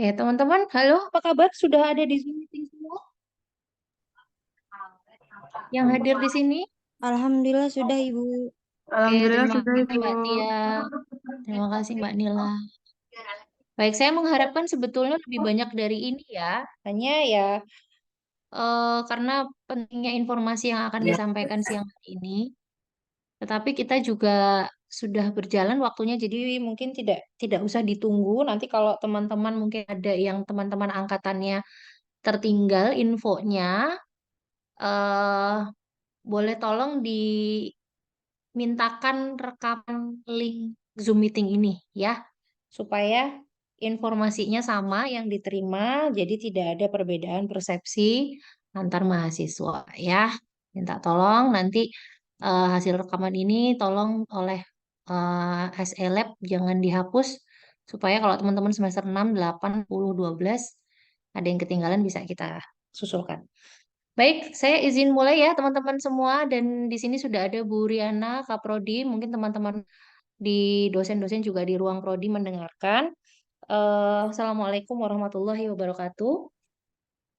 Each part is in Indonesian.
Oke, teman-teman, halo, apa kabar? Sudah ada di Zoom meeting semua yang hadir di sini? Alhamdulillah sudah Ibu. Oke, Alhamdulillah terima sudah kasih Ibu. Mbak Tia. Terima kasih Mbak Nila. Baik, saya mengharapkan sebetulnya lebih banyak dari ini ya. Hanya ya, karena pentingnya informasi yang akan disampaikan siang hari ini. Tetapi kita juga sudah berjalan waktunya, jadi mungkin tidak tidak usah ditunggu. Nanti kalau teman-teman mungkin ada yang teman-teman angkatannya tertinggal infonya, eh boleh tolong dimintakan rekaman link Zoom meeting ini ya, supaya informasinya sama yang diterima, jadi tidak ada perbedaan persepsi antar mahasiswa ya. Minta tolong nanti hasil rekaman ini tolong oleh SE Lab jangan dihapus supaya kalau teman-teman semester 6, 8, 10, 12 ada yang ketinggalan bisa kita susulkan. Baik, saya izin mulai ya teman-teman semua dan di sini sudah ada Bu Riana, Kak Prodi, mungkin teman-teman di dosen-dosen juga di ruang Prodi mendengarkan. Assalamualaikum warahmatullahi wabarakatuh.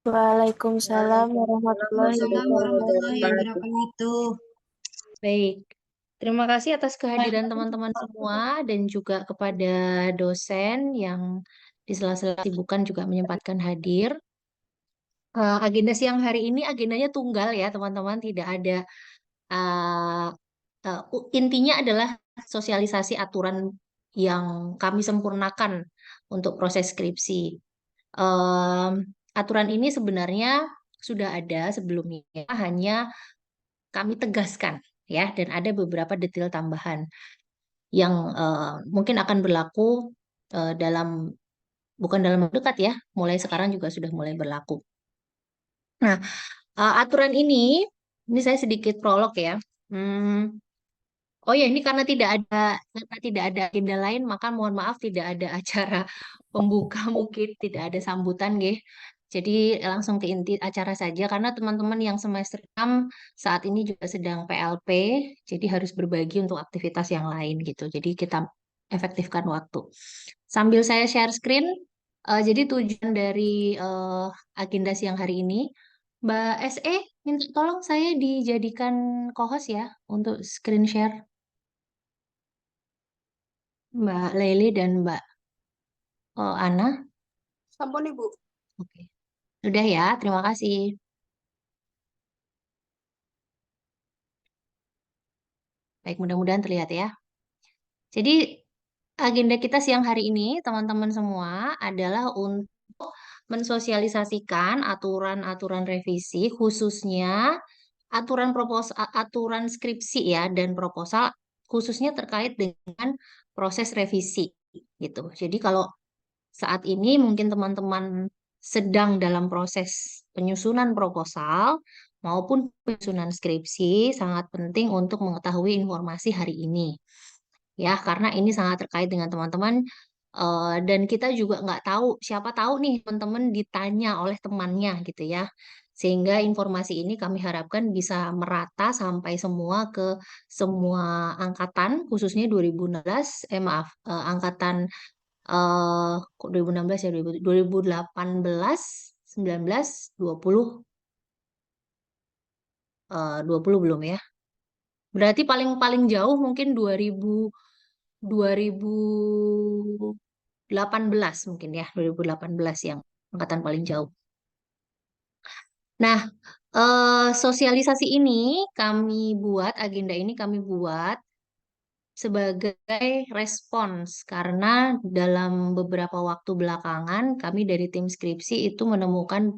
Waalaikumsalam warahmatullahi Waalaikumsalam wabarakatuh. warahmatullahi wabarakatuh. Baik, terima kasih atas kehadiran teman-teman semua dan juga kepada dosen yang di sela-sela kesibukan juga menyempatkan hadir. Agenda siang hari ini agendanya tunggal ya teman-teman, tidak ada uh, intinya adalah sosialisasi aturan yang kami sempurnakan untuk proses skripsi. Em, Aturan ini sebenarnya sudah ada sebelumnya, hanya kami tegaskan ya, dan ada beberapa detail tambahan yang mungkin akan berlaku dalam bukan dalam waktu dekat ya, mulai sekarang juga sudah mulai berlaku. Nah, aturan ini saya sedikit prolog ya. Hmm, Oh ya, ini karena tidak ada agenda lain, maka mohon maaf tidak ada acara pembuka mungkin tidak ada sambutan, nggih. Jadi langsung ke inti acara saja karena teman-teman yang semester 6 saat ini juga sedang PLP, jadi harus berbagi untuk aktivitas yang lain gitu. Jadi kita efektifkan waktu. Sambil saya share screen, jadi tujuan dari agenda siang hari ini, Mbak SE minta tolong saya dijadikan co-host ya untuk screen share. Mbak Leli dan Mbak Ana. Sampun Ibu. Oke. Sudah ya, terima kasih. Baik, mudah-mudahan terlihat ya. Jadi, agenda kita siang hari ini, teman-teman semua, adalah untuk mensosialisasikan aturan-aturan revisi, khususnya aturan skripsi ya, dan proposal, khususnya terkait dengan proses revisi, gitu. Jadi, kalau saat ini mungkin teman-teman sedang dalam proses penyusunan proposal maupun penyusunan skripsi, sangat penting untuk mengetahui informasi hari ini. Ya, karena ini sangat terkait dengan teman-teman dan kita juga nggak tahu, siapa tahu nih teman-teman ditanya oleh temannya gitu ya. Sehingga informasi ini kami harapkan bisa merata sampai semua ke semua angkatan, khususnya 2016, maaf, angkatan kok 2016 ya 2018 19 20 20 belum ya. Berarti paling paling jauh mungkin 2018 mungkin ya, 2018 yang angkatan paling jauh. Nah, sosialisasi ini agenda ini kami buat sebagai respons karena dalam beberapa waktu belakangan kami dari tim skripsi itu menemukan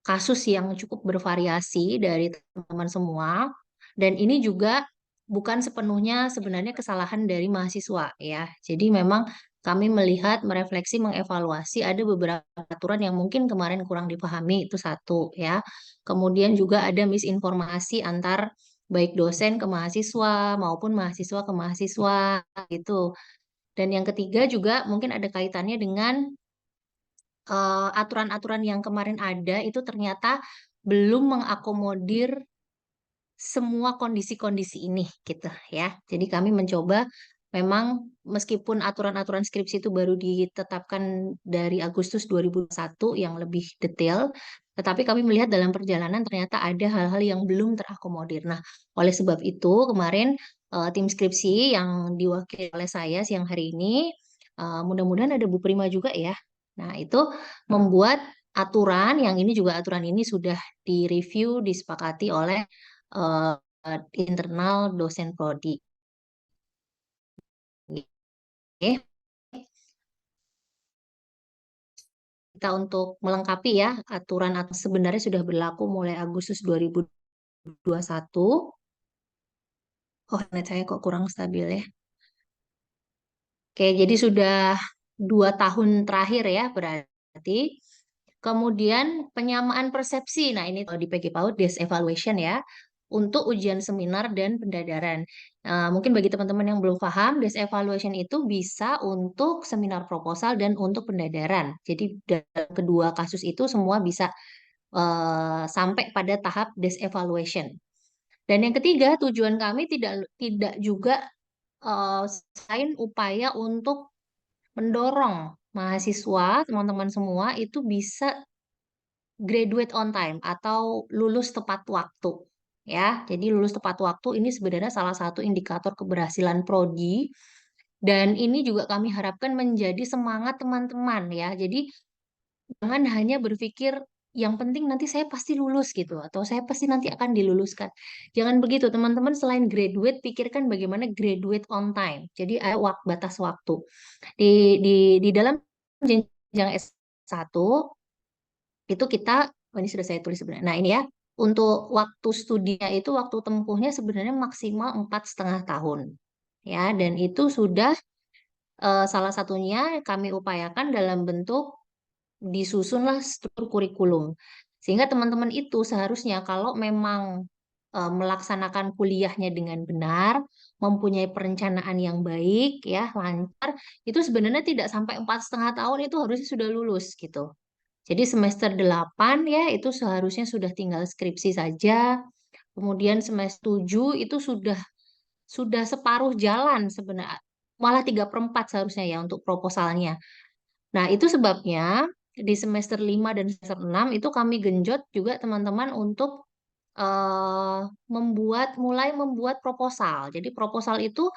kasus yang cukup bervariasi dari teman-teman semua dan ini juga bukan sepenuhnya sebenarnya kesalahan dari mahasiswa ya. Jadi memang kami melihat, merefleksi, mengevaluasi ada beberapa aturan yang mungkin kemarin kurang dipahami itu satu ya. Kemudian juga ada misinformasi antar baik dosen ke mahasiswa maupun mahasiswa ke mahasiswa gitu. Dan yang ketiga juga mungkin ada kaitannya dengan aturan-aturan yang kemarin ada itu ternyata belum mengakomodir semua kondisi-kondisi ini gitu ya. Jadi kami mencoba memang meskipun aturan-aturan skripsi itu baru ditetapkan dari Agustus 2021 yang lebih detail, tetapi kami melihat dalam perjalanan ternyata ada hal-hal yang belum terakomodir. Nah, oleh sebab itu kemarin tim skripsi yang diwakili oleh saya siang hari ini, mudah-mudahan ada Bu Prima juga ya. Nah, itu membuat aturan, yang ini juga aturan ini sudah direview, disepakati oleh eh, internal dosen prodi. Oke. Kita untuk melengkapi ya, aturan atau sebenarnya sudah berlaku mulai Agustus 2021. Oh, net saya kok kurang stabil ya. Oke, jadi sudah 2 tahun terakhir ya berarti. Kemudian penyamaan persepsi. Nah, ini di PG PAUD desk evaluation ya untuk ujian seminar dan pendadaran. Mungkin bagi teman-teman yang belum paham, desk evaluation itu bisa untuk seminar proposal dan untuk pendadaran. Jadi dalam kedua kasus itu semua bisa sampai pada tahap desk evaluation. Dan yang ketiga, tujuan kami tidak juga selain upaya untuk mendorong mahasiswa, teman-teman semua itu bisa graduate on time atau lulus tepat waktu. Ya, jadi lulus tepat waktu ini sebenarnya salah satu indikator keberhasilan prodi dan ini juga kami harapkan menjadi semangat teman-teman ya. Jadi jangan hanya berpikir yang penting nanti saya pasti lulus gitu atau saya pasti nanti akan diluluskan. Jangan begitu, teman-teman. Selain graduate, pikirkan bagaimana graduate on time. Jadi ada batas waktu. Di di dalam jenjang S1 itu kita, oh ini sudah saya tulis sebenarnya. Nah, ini ya. Untuk waktu studinya itu waktu tempuhnya sebenarnya maksimal 4,5 tahun. Ya, dan itu sudah salah satunya kami upayakan dalam bentuk disusunlah struktur kurikulum. Sehingga teman-teman itu seharusnya kalau memang melaksanakan kuliahnya dengan benar, mempunyai perencanaan yang baik, ya lancar, itu sebenarnya tidak sampai 4,5 tahun itu harusnya sudah lulus gitu. Jadi semester 8 ya itu seharusnya sudah tinggal skripsi saja. Kemudian semester 7 itu sudah separuh jalan sebenarnya. Malah 3/4 seharusnya ya untuk proposalnya. Nah, itu sebabnya di semester 5 dan semester 6 itu kami genjot juga teman-teman untuk eh, mulai membuat proposal. Jadi proposal itu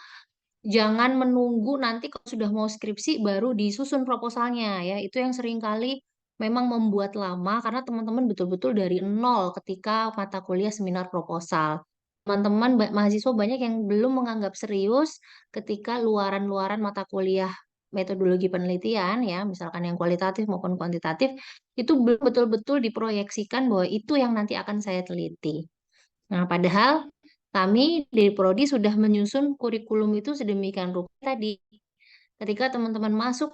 jangan menunggu nanti kalau sudah mau skripsi baru disusun proposalnya ya. Itu yang seringkali memang membuat lama karena teman-teman betul-betul dari nol ketika mata kuliah seminar proposal. Teman-teman mahasiswa banyak yang belum menganggap serius ketika luaran-luaran mata kuliah metodologi penelitian ya, misalkan yang kualitatif maupun kuantitatif, itu belum betul-betul diproyeksikan bahwa itu yang nanti akan saya teliti. Nah, padahal kami di Prodi sudah menyusun kurikulum itu sedemikian rupa tadi. Ketika teman-teman masuk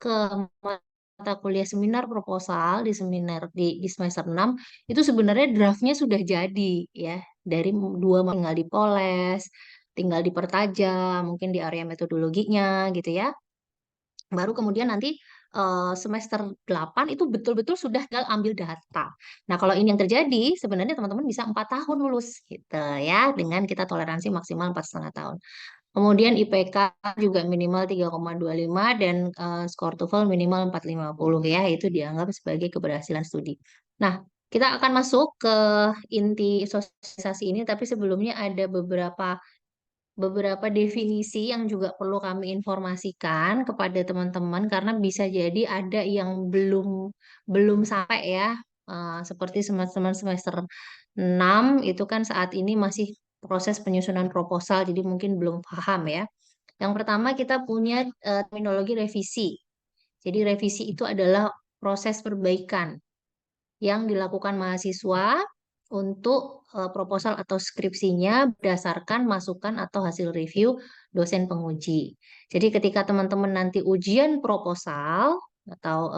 ke mata kuliah seminar proposal di semester 6 itu sebenarnya draftnya sudah jadi ya. Dari dua tinggal dipoles, tinggal dipertajam, mungkin di area metodologinya gitu ya. Baru kemudian nanti semester 8 itu betul-betul sudah tinggal ambil data. Nah, kalau ini yang terjadi, sebenarnya teman-teman bisa 4 tahun lulus gitu ya, dengan kita toleransi maksimal 4,5 tahun. Kemudian IPK juga minimal 3,25 dan skor TOEFL minimal 4,50 ya, itu dianggap sebagai keberhasilan studi. Nah, kita akan masuk ke inti sosialisasi ini, tapi sebelumnya ada beberapa definisi yang juga perlu kami informasikan kepada teman-teman karena bisa jadi ada yang belum belum sampai ya. Seperti teman-teman semester 6 itu kan saat ini masih proses penyusunan proposal jadi mungkin belum paham ya. Yang pertama kita punya terminologi revisi. Jadi revisi itu adalah proses perbaikan yang dilakukan mahasiswa untuk proposal atau skripsinya berdasarkan masukan atau hasil review dosen penguji. Jadi ketika teman-teman nanti ujian proposal atau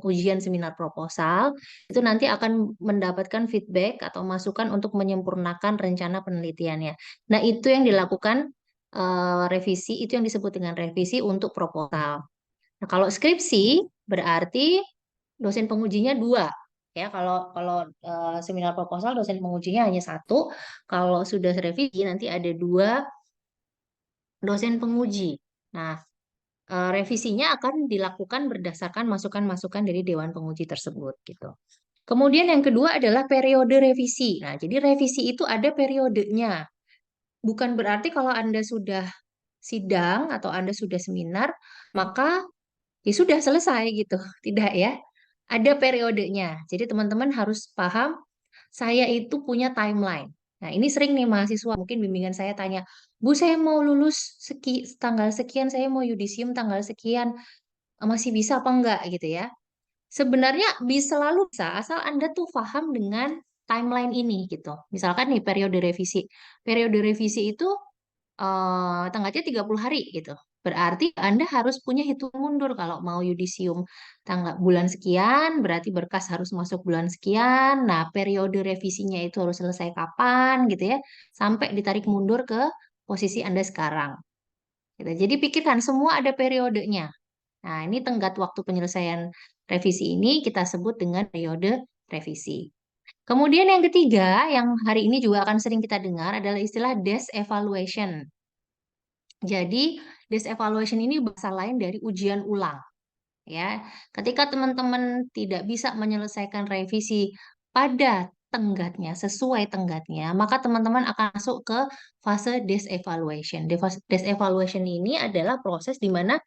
ujian seminar proposal, itu nanti akan mendapatkan feedback atau masukan untuk menyempurnakan rencana penelitiannya. Nah, itu yang dilakukan revisi, itu yang disebut dengan revisi untuk proposal. Nah, kalau skripsi berarti dosen pengujinya dua. Ya, kalau kalau seminar proposal dosen pengujinya hanya satu. Kalau sudah revisi nanti ada dua dosen penguji. Nah, revisinya akan dilakukan berdasarkan masukan-masukan dari Dewan Penguji tersebut gitu. Kemudian yang kedua adalah periode revisi. Nah, jadi revisi itu ada periodenya. Bukan berarti kalau Anda sudah sidang atau Anda sudah seminar, maka ya sudah selesai gitu. Tidak ya. Ada periodenya. Jadi teman-teman harus paham, saya itu punya timeline. Nah, ini sering nih mahasiswa, mungkin bimbingan saya tanya, Bu, saya mau lulus tanggal sekian, saya mau yudisium tanggal sekian, masih bisa apa enggak gitu ya. Sebenarnya bisa selalu bisa, asal Anda tuh paham dengan timeline ini gitu. Misalkan nih periode revisi. Periode revisi itu tenggatnya 30 hari gitu. Berarti Anda harus punya hitung mundur kalau mau yudisium tanggal bulan sekian, berarti berkas harus masuk bulan sekian. Nah, periode revisinya itu harus selesai kapan gitu ya, sampai ditarik mundur ke posisi Anda sekarang. Gitu. Jadi pikirkan semua ada periodenya. Nah, ini tenggat waktu penyelesaian revisi ini kita sebut dengan periode revisi. Kemudian yang ketiga, yang hari ini juga akan sering kita dengar adalah istilah desk evaluation. Jadi, desk evaluation ini bahasa lain dari ujian ulang. Ya, ketika teman-teman tidak bisa menyelesaikan revisi pada tenggatnya, sesuai tenggatnya, maka teman-teman akan masuk ke fase desk evaluation. Desk evaluation ini adalah proses di mana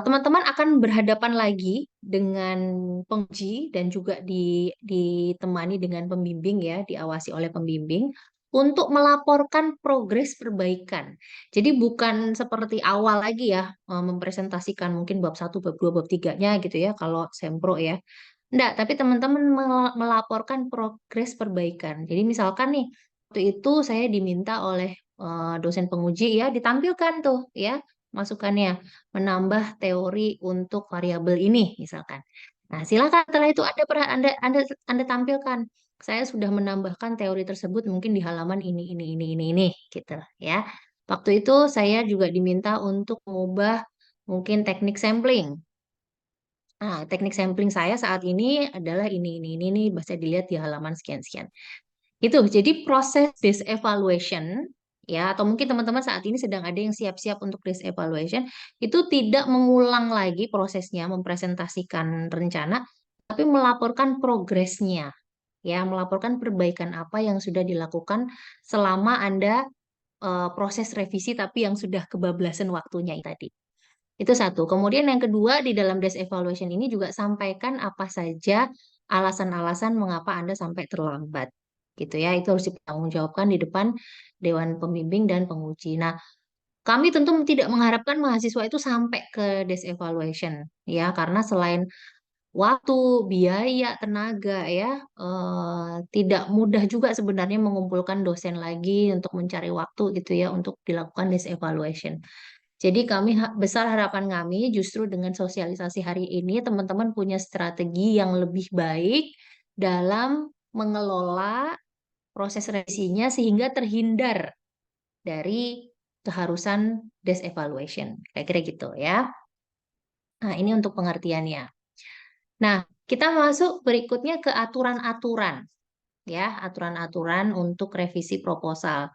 teman-teman akan berhadapan lagi dengan penguji dan juga ditemani dengan pembimbing ya, diawasi oleh pembimbing untuk melaporkan progres perbaikan. Jadi bukan seperti awal lagi ya, mempresentasikan mungkin bab 1, bab 2, bab 3-nya gitu ya kalau sempro ya. Enggak, tapi teman-teman melaporkan progres perbaikan. Jadi misalkan nih, waktu itu saya diminta oleh dosen penguji ya, ditampilkan tuh ya masukannya menambah teori untuk variabel ini misalkan. Nah, silakan setelah itu Anda tampilkan. Saya sudah menambahkan teori tersebut mungkin di halaman ini gitu ya. Waktu itu saya juga diminta untuk mengubah mungkin teknik sampling. Nah, teknik sampling saya saat ini adalah ini bisa dilihat di halaman sekian-sekian. Itu, jadi proses desk evaluation, ya, atau mungkin teman-teman saat ini sedang ada yang siap-siap untuk desk evaluation, itu tidak mengulang lagi prosesnya, mempresentasikan rencana, tapi melaporkan progresnya, ya, melaporkan perbaikan apa yang sudah dilakukan selama Anda proses revisi, tapi yang sudah kebablasan waktunya tadi. Itu satu. Kemudian yang kedua, di dalam desk evaluation ini juga sampaikan apa saja alasan-alasan mengapa Anda sampai terlambat. Gitu ya, itu harus dipertanggungjawabkan di depan Dewan Pembimbing dan Penguji. Nah, kami tentu tidak mengharapkan mahasiswa itu sampai ke desk evaluation, ya, karena selain waktu, biaya, tenaga, ya, tidak mudah juga sebenarnya mengumpulkan dosen lagi untuk mencari waktu gitu ya untuk dilakukan desk evaluation. Jadi besar harapan kami justru dengan sosialisasi hari ini teman-teman punya strategi yang lebih baik dalam mengelola proses revisinya sehingga terhindar dari keharusan desk evaluation. Kira-kira gitu ya. Nah, ini untuk pengertiannya. Nah, kita masuk berikutnya ke aturan-aturan ya, aturan-aturan untuk revisi proposal.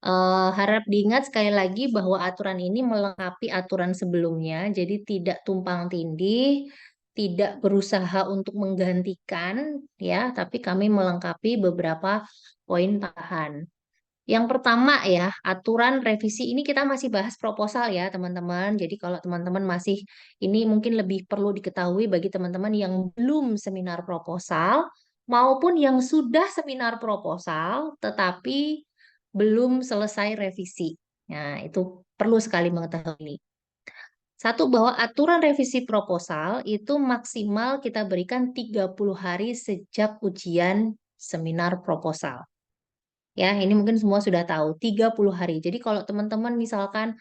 Harap diingat sekali lagi bahwa aturan ini melengkapi aturan sebelumnya, jadi tidak tumpang tindih, tidak berusaha untuk menggantikan, ya, tapi kami melengkapi beberapa poin tambahan. Yang pertama ya, aturan revisi ini kita masih bahas proposal ya, teman-teman. Jadi kalau teman-teman masih ini mungkin lebih perlu diketahui bagi teman-teman yang belum seminar proposal maupun yang sudah seminar proposal tetapi belum selesai revisi. Nah, itu perlu sekali mengetahui ini. Satu, bahwa aturan revisi proposal itu maksimal kita berikan 30 hari sejak ujian seminar proposal. Ya, ini mungkin semua sudah tahu, 30 hari. Jadi kalau teman-teman misalkan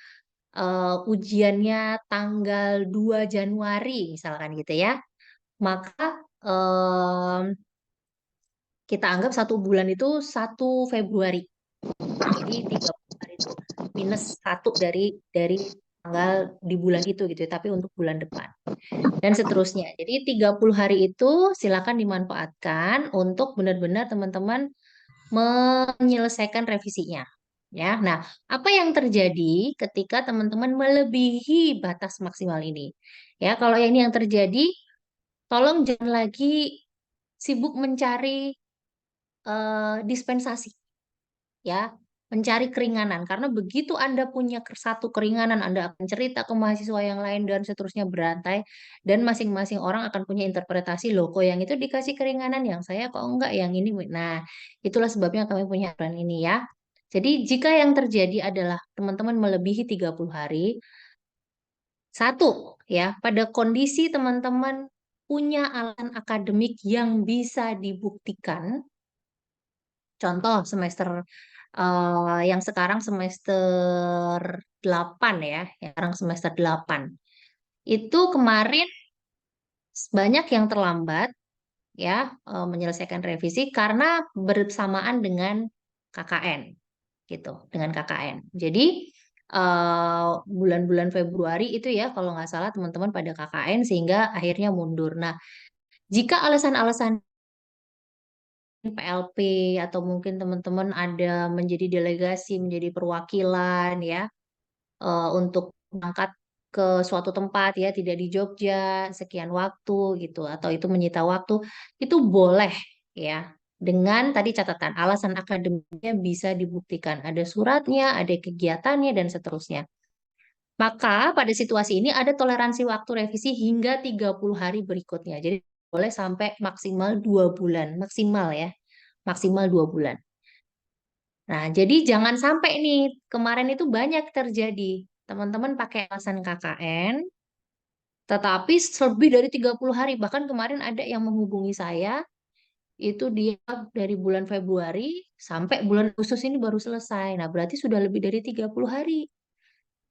ujiannya tanggal 2 Januari misalkan gitu ya, maka kita anggap 1 bulan itu 1 Februari. Jadi 30 hari itu minus 1 dari tanggal di bulan itu gitu ya, tapi untuk bulan depan. Dan seterusnya. Jadi 30 hari itu silakan dimanfaatkan untuk benar-benar teman-teman menyelesaikan revisinya. Ya, nah, apa yang terjadi ketika teman-teman melebihi batas maksimal ini? Ya, kalau ini yang terjadi, tolong jangan lagi sibuk mencari dispensasi, ya, mencari keringanan. Karena begitu Anda punya satu keringanan, Anda akan cerita ke mahasiswa yang lain dan seterusnya berantai, dan masing-masing orang akan punya interpretasi, loh, kok yang itu dikasih keringanan, yang saya kok enggak, yang ini. Nah, itulah sebabnya kami punya aturan ini ya. Jadi, jika yang terjadi adalah teman-teman melebihi 30 hari, satu, ya, pada kondisi teman-teman punya alasan akademik yang bisa dibuktikan, contoh semester yang sekarang semester 8 ya, yang sekarang semester 8. Itu kemarin banyak yang terlambat ya menyelesaikan revisi karena bersamaan dengan KKN gitu, dengan KKN. Jadi bulan-bulan Februari itu ya kalau nggak salah teman-teman pada KKN sehingga akhirnya mundur. Nah, jika alasan-alasan PLP atau mungkin teman-teman ada menjadi delegasi, menjadi perwakilan ya untuk berangkat ke suatu tempat ya, tidak di Jogja sekian waktu gitu atau itu menyita waktu, itu boleh ya. Dengan tadi catatan alasan akademiknya bisa dibuktikan, ada suratnya, ada kegiatannya dan seterusnya. Maka pada situasi ini ada toleransi waktu revisi hingga 30 hari berikutnya. Jadi boleh sampai maksimal 2 bulan, maksimal ya, maksimal 2 bulan. Nah, jadi jangan sampai nih, kemarin itu banyak terjadi. Teman-teman pakai alasan KKN, tetapi lebih dari 30 hari. Bahkan kemarin ada yang menghubungi saya, itu dia dari bulan Februari sampai bulan Agustus ini baru selesai. Nah, berarti sudah lebih dari 30 hari.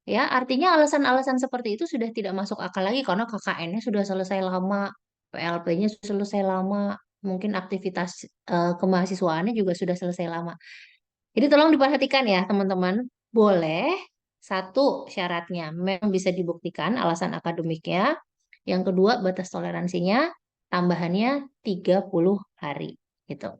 Ya, artinya alasan-alasan seperti itu sudah tidak masuk akal lagi karena KKN-nya sudah selesai lama, PLP-nya sudah selesai lama, mungkin aktivitas kemahasiswaannya juga sudah selesai lama. Jadi tolong diperhatikan ya teman-teman. Boleh, satu syaratnya memang bisa dibuktikan alasan akademiknya. Yang kedua batas toleransinya tambahannya 30 hari gitu.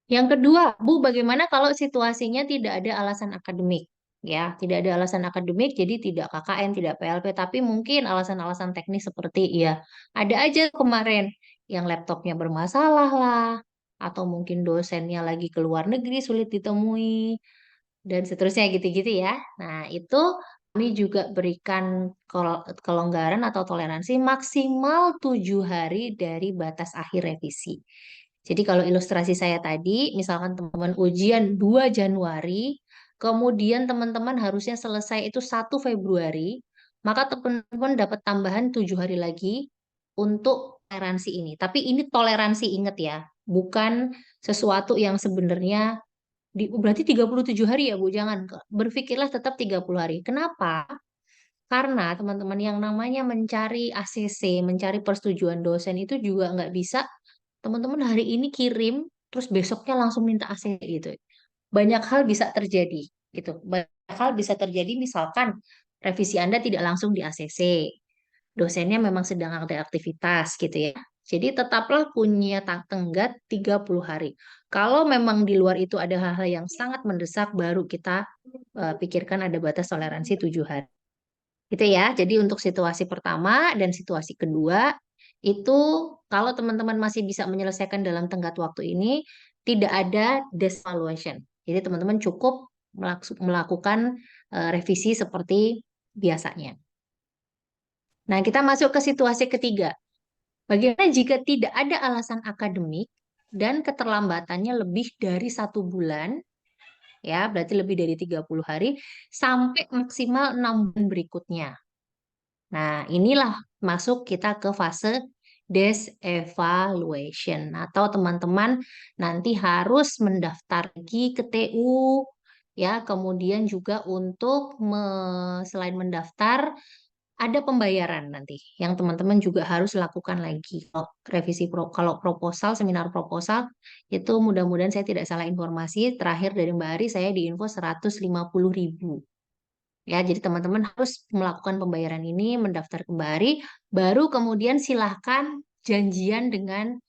Yang kedua, Bu, bagaimana kalau situasinya tidak ada alasan akademik? Ya, tidak ada alasan akademik, jadi tidak KKN, tidak PLP, tapi mungkin alasan-alasan teknis seperti ya, ada aja kemarin yang laptopnya bermasalah lah, atau mungkin dosennya lagi ke luar negeri sulit ditemui, dan seterusnya gitu-gitu ya. Nah, itu kami juga berikan kelonggaran atau toleransi maksimal 7 hari dari batas akhir revisi. Jadi kalau ilustrasi saya tadi, misalkan teman-teman ujian 2 Januari, kemudian teman-teman harusnya selesai itu 1 Februari, maka teman-teman dapat tambahan 7 hari lagi untuk toleransi ini. Tapi ini toleransi, ingat ya, bukan sesuatu yang sebenarnya berarti 37 hari ya Bu, jangan. Berpikirlah tetap 30 hari. Kenapa? Karena teman-teman yang namanya mencari ACC, mencari persetujuan dosen itu juga nggak bisa teman-teman hari ini kirim, terus besoknya langsung minta ACC gitu. Banyak hal bisa terjadi gitu. Banyak hal bisa terjadi misalkan revisi Anda tidak langsung di ACC. Dosennya memang sedang ada aktivitas gitu ya. Jadi tetaplah punya tenggat 30 hari. Kalau memang di luar itu ada hal-hal yang sangat mendesak, baru kita pikirkan ada batas toleransi 7 hari. Gitu ya. Jadi untuk situasi pertama dan situasi kedua, itu kalau teman-teman masih bisa menyelesaikan dalam tenggat waktu ini, tidak ada devaluation. Jadi teman-teman cukup melakukan revisi seperti biasanya. Nah, kita masuk ke situasi ketiga. Bagaimana jika tidak ada alasan akademik dan keterlambatannya lebih dari 1 bulan, ya, berarti lebih dari 30 hari, sampai maksimal 6 bulan berikutnya. Nah, inilah masuk kita ke fase devaluation atau teman-teman nanti harus mendaftar lagi ke TU, ya, kemudian juga untuk selain mendaftar ada pembayaran nanti yang teman-teman juga harus lakukan lagi. Kalau revisi kalau proposal, seminar proposal itu mudah-mudahan saya tidak salah informasi, terakhir dari Mbak Ari saya diinfo 150.000. Ya, jadi teman-teman harus melakukan pembayaran ini, mendaftar ke Mbak Ari, baru kemudian silahkan janjian dengan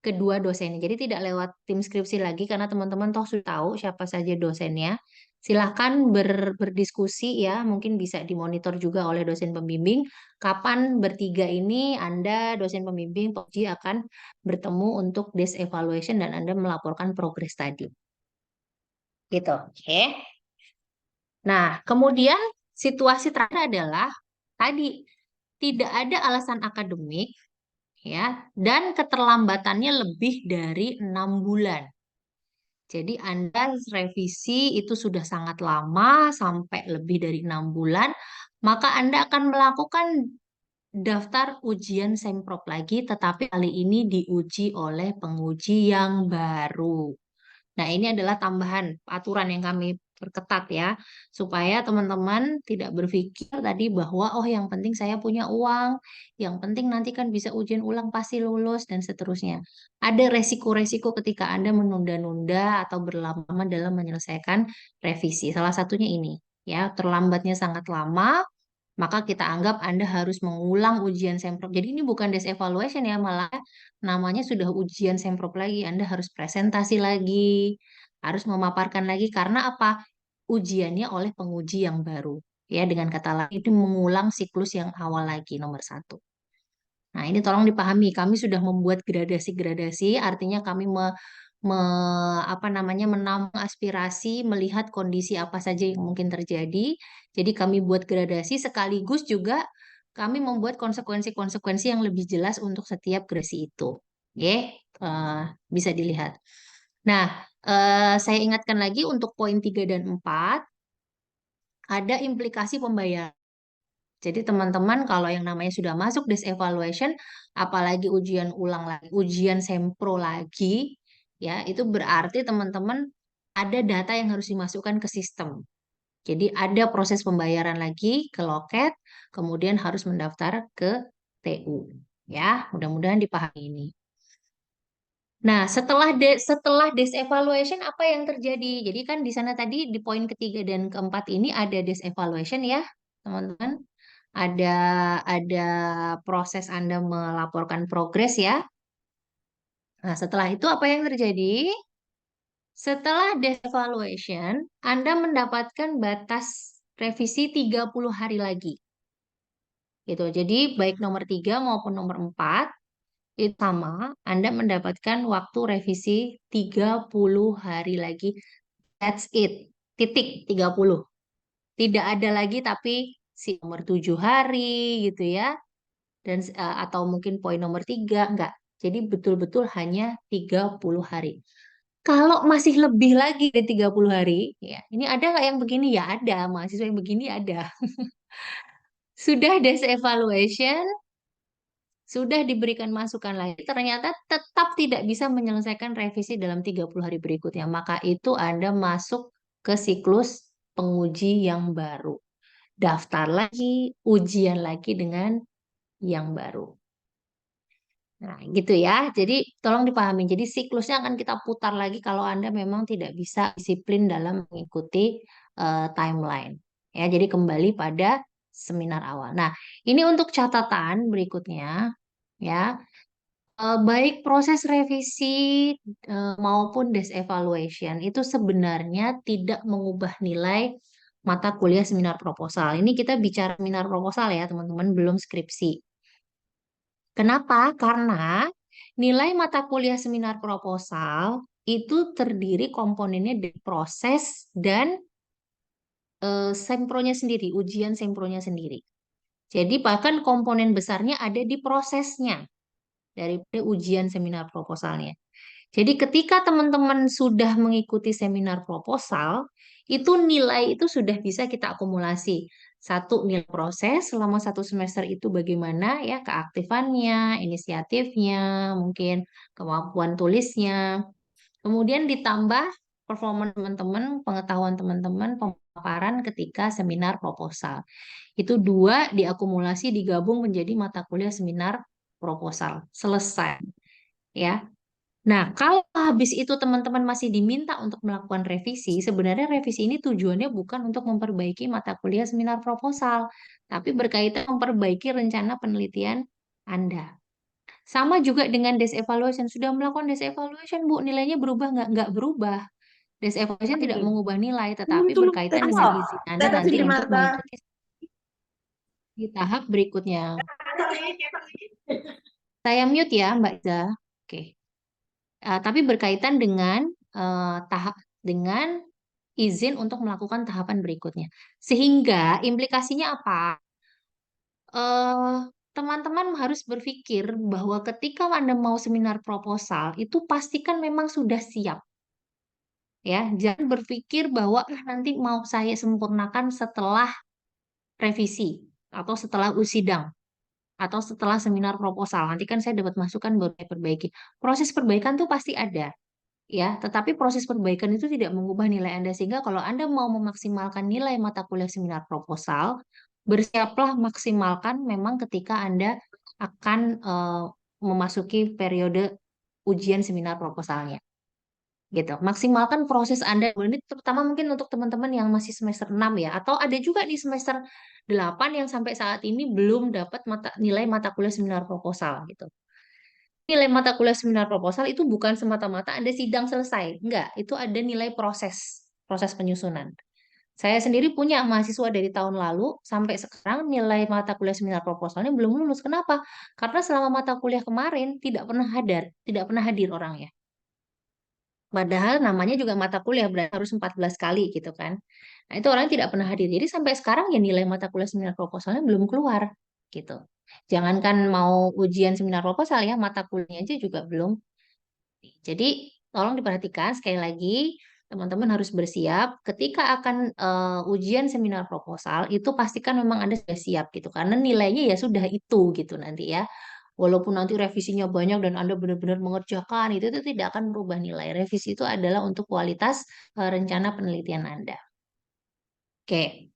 kedua dosennya. Jadi tidak lewat tim skripsi lagi karena teman-teman toh sudah tahu siapa saja dosennya. Silahkan berdiskusi ya, mungkin bisa dimonitor juga oleh dosen pembimbing. Kapan bertiga ini Anda, dosen pembimbing, Pak Uji akan bertemu untuk desk evaluation dan Anda melaporkan progres tadi. Gitu, oke. Nah, kemudian situasi terakhir adalah tadi tidak ada alasan akademik ya dan keterlambatannya lebih dari 6 bulan. Jadi Anda revisi itu sudah sangat lama sampai lebih dari 6 bulan, maka Anda akan melakukan daftar ujian semprot lagi, tetapi kali ini diuji oleh penguji yang baru. Nah, ini adalah tambahan aturan yang kami perketat ya, supaya teman-teman tidak berpikir tadi bahwa oh yang penting saya punya uang, yang penting nanti kan bisa ujian ulang pasti lulus dan seterusnya. Ada resiko-resiko ketika Anda menunda-nunda atau berlama-lama dalam menyelesaikan revisi. Salah satunya ini ya, terlambatnya sangat lama, maka kita anggap Anda harus mengulang ujian semprot. Jadi ini bukan desk evaluation ya, malah namanya sudah ujian semprot lagi. Anda harus presentasi lagi, harus memaparkan lagi karena apa? Ujiannya oleh penguji yang baru. Ya, dengan kata lain itu mengulang siklus yang awal lagi nomor 1. Nah, ini tolong dipahami. Kami sudah membuat gradasi-gradasi, artinya kami menambah aspirasi, melihat kondisi apa saja yang mungkin terjadi. Jadi kami buat gradasi sekaligus juga kami membuat konsekuensi-konsekuensi yang lebih jelas untuk setiap gradasi itu. Oke, bisa dilihat. Nah, saya ingatkan lagi untuk poin 3 dan 4 ada implikasi pembayaran. Jadi teman-teman kalau yang namanya sudah masuk desk evaluation, apalagi ujian ulang lagi, ujian sempro lagi, ya itu berarti teman-teman ada data yang harus dimasukkan ke sistem. Jadi ada proses pembayaran lagi ke loket, kemudian harus mendaftar ke TU. Ya, mudah-mudahan dipahami ini. Nah, setelah desk evaluation apa yang terjadi? Jadi kan di sana tadi di poin ketiga dan keempat ini ada desk evaluation ya, teman-teman. Ada proses Anda melaporkan progres ya. Nah, setelah itu apa yang terjadi? Setelah desk evaluation, Anda mendapatkan batas revisi 30 hari lagi. Gitu. Jadi baik nomor 3 maupun nomor 4 itu sama, Anda mendapatkan waktu revisi 30 hari lagi. That's it. Titik 30. Tidak ada lagi tapi si nomor 7 hari gitu ya. Dan atau mungkin poin nomor 3 enggak. Jadi betul-betul hanya 30 hari. Kalau masih lebih lagi dari 30 hari, ya, ini ada nggak yang begini? Ya ada, mahasiswa yang begini ada. Sudah desk evaluation, sudah diberikan masukan lagi, ternyata tetap tidak bisa menyelesaikan revisi dalam 30 hari berikutnya. Maka itu Anda masuk ke siklus penguji yang baru. Daftar lagi, ujian lagi dengan yang baru. Nah, gitu ya. Jadi tolong dipahami. Jadi siklusnya akan kita putar lagi kalau Anda memang tidak bisa disiplin dalam mengikuti timeline. Ya, jadi kembali pada seminar awal. Nah, ini untuk catatan berikutnya ya. Baik proses revisi maupun desk evaluation itu sebenarnya tidak mengubah nilai mata kuliah seminar proposal. Ini kita bicara seminar proposal ya, teman-teman, belum skripsi. Kenapa? Karena nilai mata kuliah seminar proposal itu terdiri komponennya dari proses dan sempronya sendiri, ujian sempronya sendiri. Jadi bahkan komponen besarnya ada di prosesnya daripada ujian seminar proposalnya. Jadi ketika teman-teman sudah mengikuti seminar proposal, itu nilai itu sudah bisa kita akumulasi. Satu, nilai proses selama 1 semester itu bagaimana ya keaktifannya, inisiatifnya, mungkin kemampuan tulisnya. Kemudian ditambah performa teman-teman, pengetahuan teman-teman, pemaparan ketika seminar proposal. Itu 2 diakumulasi digabung menjadi mata kuliah seminar proposal. Selesai. Ya. Nah, kalau habis itu teman-teman masih diminta untuk melakukan revisi, sebenarnya revisi ini tujuannya bukan untuk memperbaiki mata kuliah seminar proposal, tapi berkaitan memperbaiki rencana penelitian Anda. Sama juga dengan desk evaluation. Sudah melakukan desk evaluation, Bu, nilainya berubah nggak? Nggak berubah. Desk evaluation tidak mengubah nilai, tetapi berkaitan dengan izin Anda nanti untuk mengikuti di tahap berikutnya. Saya mute ya, Mbak Iza. Oke. Tapi berkaitan dengan tahap dengan izin untuk melakukan tahapan berikutnya. Sehingga implikasinya apa? eh, Teman-teman harus berpikir bahwa ketika Anda mau seminar proposal, itu pastikan memang sudah siap. Ya, jangan berpikir bahwa nanti mau saya sempurnakan setelah revisi atau setelah sidang atau setelah seminar proposal. Nanti kan saya dapat masukan baru saya perbaiki. Proses perbaikan tuh pasti ada, ya. Tetapi proses perbaikan itu tidak mengubah nilai Anda sehingga kalau Anda mau memaksimalkan nilai mata kuliah seminar proposal, bersiaplah maksimalkan memang ketika Anda akan memasuki periode ujian seminar proposalnya. Gitu. Maksimalkan proses Anda. Ini terutama mungkin untuk teman-teman yang masih semester 6 ya, atau ada juga di semester 8 yang sampai saat ini belum dapat nilai mata kuliah seminar proposal gitu. Nilai mata kuliah seminar proposal itu bukan semata-mata Anda sidang selesai. Enggak, itu ada nilai proses penyusunan. Saya sendiri punya mahasiswa dari tahun lalu sampai sekarang nilai mata kuliah seminar proposalnya belum lulus. Kenapa? Karena selama mata kuliah kemarin tidak pernah hadir orangnya. Padahal namanya juga mata kuliah, berarti harus 14 kali gitu kan. Nah, itu orang tidak pernah hadir. Jadi sampai sekarang ya nilai mata kuliah seminar proposalnya belum keluar gitu. Jangankan mau ujian seminar proposal ya, mata kuliahnya aja juga belum. Jadi tolong diperhatikan sekali lagi, teman-teman harus bersiap ketika akan ujian seminar proposal itu pastikan memang Anda sudah siap gitu karena nilainya ya sudah itu gitu nanti ya. Walaupun nanti revisinya banyak dan Anda benar-benar mengerjakan, itu tidak akan merubah nilai. Revisi itu adalah untuk kualitas rencana penelitian Anda. Oke,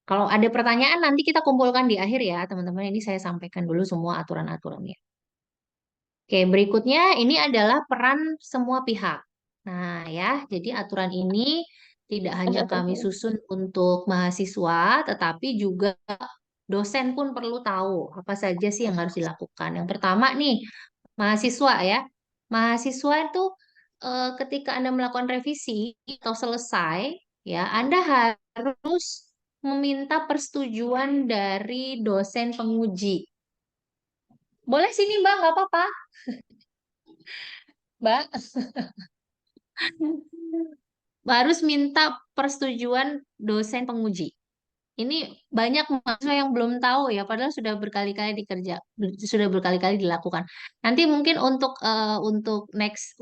kalau ada pertanyaan nanti kita kumpulkan di akhir ya, teman-teman. Ini saya sampaikan dulu semua aturan-aturannya. Oke, berikutnya ini adalah peran semua pihak. Nah, ya, jadi aturan ini tidak hanya kami susun untuk mahasiswa, tetapi juga dosen pun perlu tahu apa saja sih yang harus dilakukan. Yang pertama nih, mahasiswa ya. Mahasiswa itu ketika Anda melakukan revisi atau selesai, ya, Anda harus meminta persetujuan dari dosen penguji. Boleh sini, Mbak, nggak apa-apa. Mbak, harus minta persetujuan dosen penguji. Ini banyak mahasiswa yang belum tahu ya, padahal sudah berkali-kali dilakukan. Nanti mungkin untuk next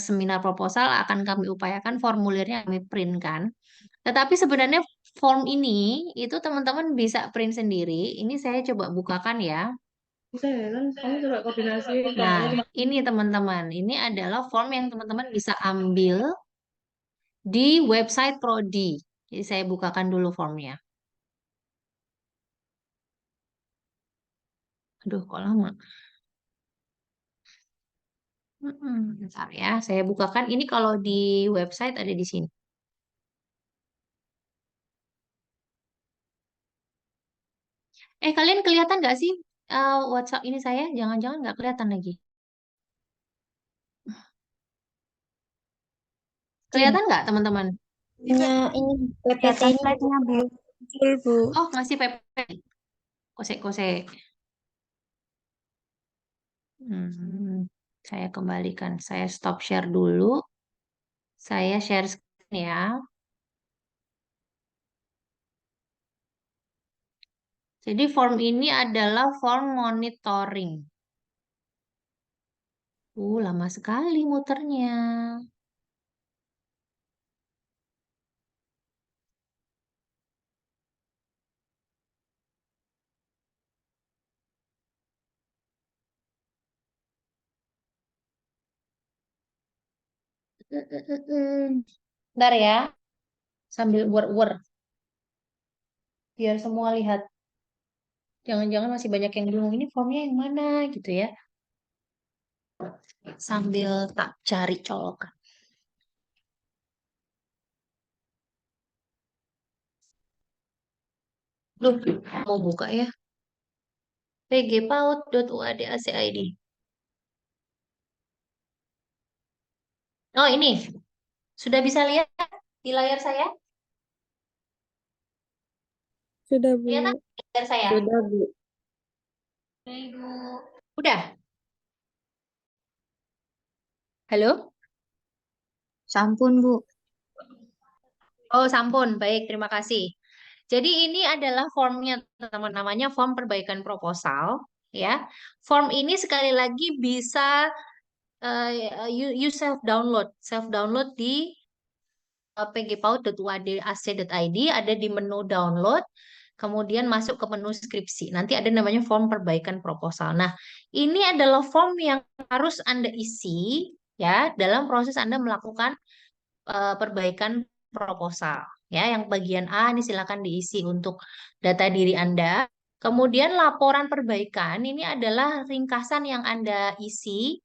seminar proposal akan kami upayakan formulirnya kami print kan. Tetapi sebenarnya form ini itu teman-teman bisa print sendiri. Ini saya coba bukakan ya. Bisa ya, kan kamu coba koordinasi. Nah, ini teman-teman, ini adalah form yang teman-teman bisa ambil di website Prodi. Jadi saya bukakan dulu formnya. Aduh, kok lama? Bentar ya, saya bukakan. Ini kalau di website ada di sini. Kalian kelihatan nggak sih WhatsApp ini saya? Jangan-jangan nggak kelihatan lagi. Kelihatan nggak, teman-teman? Ini Kelihatan PPT-nya slide-nya belum muncul, Bu. Oh, ngasih PP. Kosek-kosek. Hmm, saya kembalikan. Saya stop share dulu. Saya share screen ya. Jadi form ini adalah form monitoring. Lama sekali muternya. Bentar ya, sambil wer-wer. Biar semua lihat. Jangan-jangan masih banyak yang bingung, ini formnya yang mana gitu ya. Sambil tak cari colokan. Duh, mau buka ya. pgpaud.uadac.id. Oh, ini sudah bisa lihat di layar saya? Sudah, Kelihatan Bu. di layar saya? Sudah, Bu. Ibu. Udah? Halo? Sampun, Bu. Oh, sampun. Baik, terima kasih. Jadi ini adalah formnya, teman-teman. Namanya form perbaikan proposal. Ya, form ini sekali lagi bisa you self download di pgpaud.uad.ac.id, ada di menu download, kemudian masuk ke menu skripsi. Nanti ada namanya form perbaikan proposal. Nah, ini adalah form yang harus Anda isi ya dalam proses Anda melakukan perbaikan proposal. Ya, yang bagian A ini silakan diisi untuk data diri Anda. Kemudian laporan perbaikan ini adalah ringkasan yang Anda isi